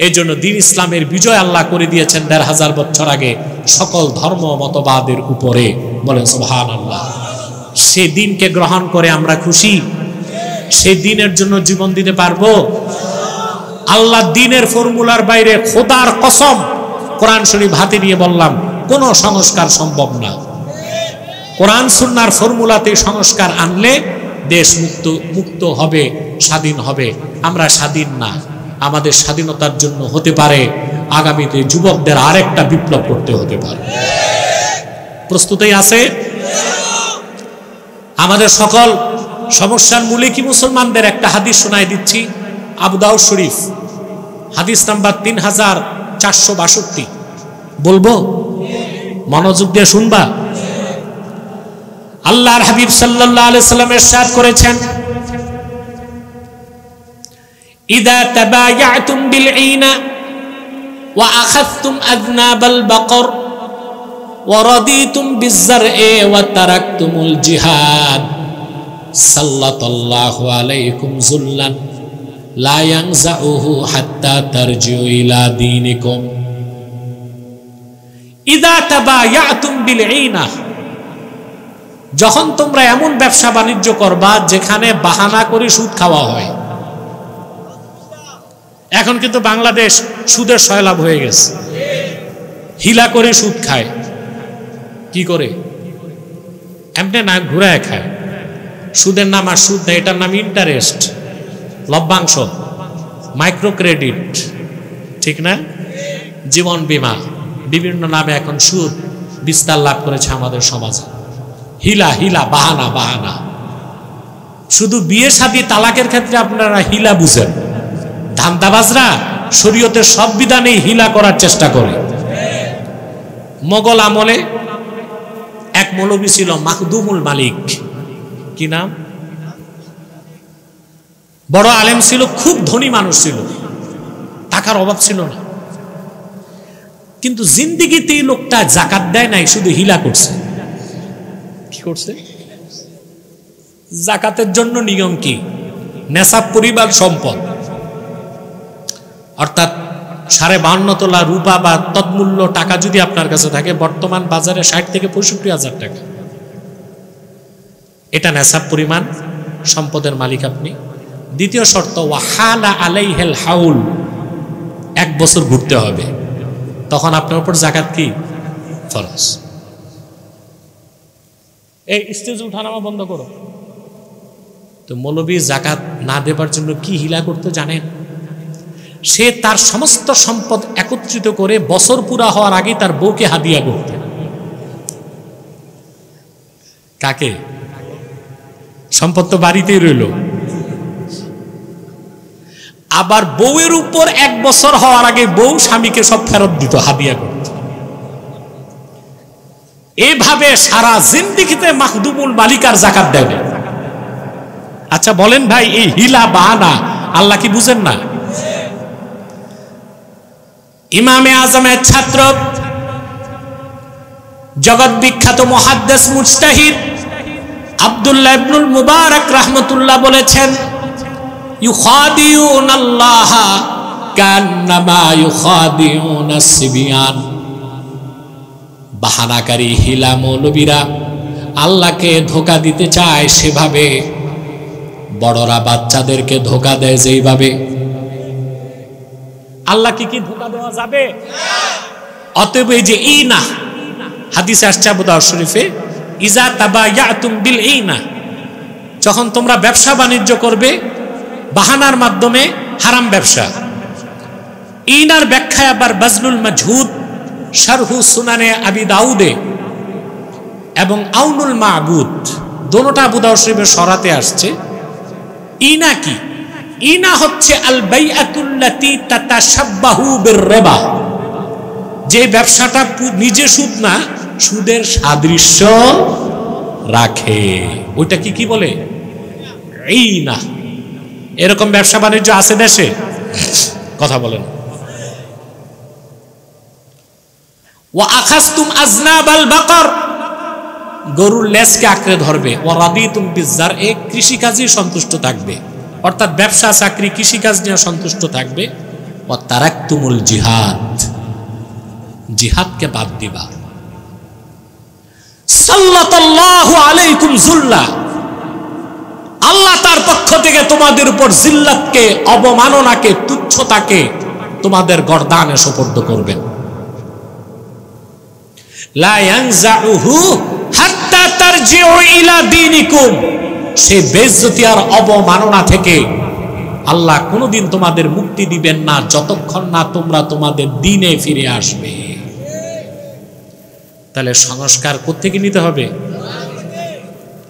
এই জন্য দিন ইসলামের বিজয় আল্লাহ করে দিয়েছেন ১৫০০ বছর আগে সকল ধর্ম মতবাদের উপরে। বলেন সুবহানাল্লাহ। সেই দিনকে গ্রহণ করে আমরা খুশি? সেই দিনের জন্য জীবন দিতে পারবো? আল্লাহ দিনের ফর্মুলার বাইরে, খোদার কসম, কোরআন শরীফ হাতে নিয়ে বললাম, কোনো সংস্কার সম্ভব না। কোরআন সুন্নাহর ফর্মুলাতে সংস্কার আনলে দেশ মুক্ত হবে, স্বাধীন হবে। আমরা স্বাধীন না। আমাদের স্বাধীনতার জন্য হতে পারে আগামীতে যুবকদের আরেকটা বিপ্লব করতে হতে পারে। প্রস্তুতই আছে? আমাদের সকল সমস্যার মূলে কি মুসলমানদের একটা হাদিস শোনায় দিচ্ছি, আবু দাউদ শরীফ, হাদিস নাম্বার 3462। বলবো? মনোযোগ দিয়ে শুনবা। আল্লাহর হাবিব সাল্লাল্লাহু আলাইহি সাল্লাম ইরশাদ করেছেন, ইযা তাবায়াতুম বিল ঈনা ওয়া আখাযতুম আযনাবাল বাকর ওয়া রাদিতুম বিয-যার'i ওয়া তারাকতুমুল জিহাদ সাল্লাল্লাহু আলাইকুম যুল্লান লা ইয়ানজাউহু হাত্তা তারজিউ ইলা দীনিকুম। ইযা তাবায়াতুম বিল ঈনা, যখন তোমরা এমন ব্যবসা বাণিজ্য করবা যেখানে বাহানা করে সুদ খাওয়া হয়। এখন কিন্তু বাংলাদেশ সুদের সয়লাভ হয়ে গেছে। হিলা করে সুদ খায়। কি করে? এমনি না, ঘুরায় খায়। সুদের নাম আর সুদ নেই, এটার নাম ইন্টারেস্ট, লভ্যাংশ, মাইক্রো ক্রেডিট, ঠিক না? জীবন বীমা, বিভিন্ন নামে এখন সুদ বিস্তার লাভ করেছে আমাদের সমাজে। হিলা হিলা, বাহানা বাহানা। শুধু বিয়ে শাদী তালাকের ক্ষেত্রে আপনারা হিলা বুঝেন, ধান্দাবাজরা শরীয়তের সব বিধানে হিলা করার চেষ্টা করে। মোগল আমলে এক মৌলবী ছিল মাখদুমুল মালিক। কি নাম? বড় আলেম ছিল, খুব ধনী মানুষ ছিল, টাকার অভাব ছিল না। কিন্তু জিন্দিগিতে লোকটা জাকাত দেয় নাই, শুধু হিলা করছে। কি করছে? জাকাতের জন্য নিয়ম কি? নেশাব পরিবার সম্পদ, অর্থাৎ 52.5 তোলা রূপা বা তৎমূল্য টাকা যদি আপনার কাছে থাকে, বর্তমান বাজারে 60 থেকে 65,000 টাকা, এটা নেশাব পরিমাণ সম্পদের মালিক আপনি। দ্বিতীয় শর্ত, ওয়াহালা আলাইহিল হাউল, 1 বছর ঘুরতে হবে, তখন আপনার উপর জাকাত কি? ফরজ। এই স্টেজ উঠানামা বন্ধ করো। তো মৌলবী জাকাত না দেবার জন্য কি হিলা করতে জানেন? সে তার সমস্ত সম্পদ একত্রিত করে বছর পুরা হওয়ার আগে তার বউকে হাদিয়া করতে। কাকে? সম্পদ তো বাড়িতেই রইল। আবার বউয়ের উপর 1 বছর হওয়ার আগে বউ স্বামীকে সব ফেরত দিত, হাদিয়া করত। এভাবে সারা জিন্দেগিতে মাখদুমুল মালিকার জাকাত দেবে। আচ্ছা বলেন ভাই, এই হিলা বাহানা আল্লাহ কি বুঝেন না? ইমামে আজমের ছাত্র, জগৎ বিখ্যাত মুহাদ্দিস মুজতাহিদ আব্দুল্লাহ ইবনুল মুবারক রাহমাতুল্লাহ বলেছেন, ইউখাদিউনাল্লাহ কান্নামা ইউখাদিউনাস সিবিয়ান। বাহানাকারী হিলা মৌলবীরা আল্লাহকে ধোঁকা দিতে চায় সেভাবে বড়রা বাচ্চাদেরকে ধোঁকা দেয় যেইভাবে। আল্লাহকে কি ধোঁকা দেওয়া যাবে? অতএব এই যে ঈনা, হাদিসে আসছে আবু দাউদ শরীফে, ইজা তাবায়াতুম বিল ঈনা, যখন তোমরা ব্যবসা বাণিজ্য করবে বাহানার মাধ্যমে, হারাম ব্যবসা। ঈনার ব্যাখ্যায় আবার বাজলুল মাজহুদ, শারহু সুনানে আবি দাউদে এবং আউনুল মাবুদ, দোনোটা আবু দাউদ শরীফের সরাতে আসছে। ঈনা কি? ঈনা হচ্ছে আল বাইআতুল্লাতী তাতাশাব্বাহু বির-রিবা, যে ব্যবসাটা নিজে সুদ না, সুদের সাদৃশ্য রাখে, ওইটা কি বলে? ঈনা। এরকম ব্যবসা বাণিজ্য আছে দেশে? কথা বলেন। ওয়া আখাযতুম আযনাবাল বাকর, গরুর লেজকে আঁকড়ে ধরবে। ওয়া রাদিতুম বিয-যার'i, কৃষিকাজে সন্তুষ্ট থাকবে, অর্থাৎ ব্যবসা চাকরি কৃষিকাজ নিয়ে সন্তুষ্ট থাকবে। ওয়া তারাকতুমুল জিহাদ, জিহাদকে বাদ দিবা। সাল্লাল্লাহু আলাইকুম যুল্লা, আল্লাহ তার পক্ষ থেকে তোমাদের উপর জিল্লাতকে, অবমাননাকে, তুচ্ছতাকে তোমাদের গর্দানে সুপর্দ করবেন। লা ইয়ানজাউহু হাত্তা তারজিউ ইলা দীনিকুম, সেই বেইজ্জতি আর অবমাননা থেকে আল্লাহ কোনোদিন তোমাদের মুক্তি দিবেন না যতক্ষণ না তোমরা তোমাদের দ্বীনে ফিরে আসবে। তাহলে সংস্কার কোত্থেকে নিতে হবে?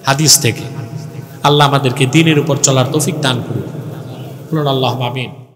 হাদিস থেকে। আল্লাহ আমাদেরকে দ্বীনের উপর চলার তৌফিক দান করুন। বলুন আল্লাহুম্মা আমিন।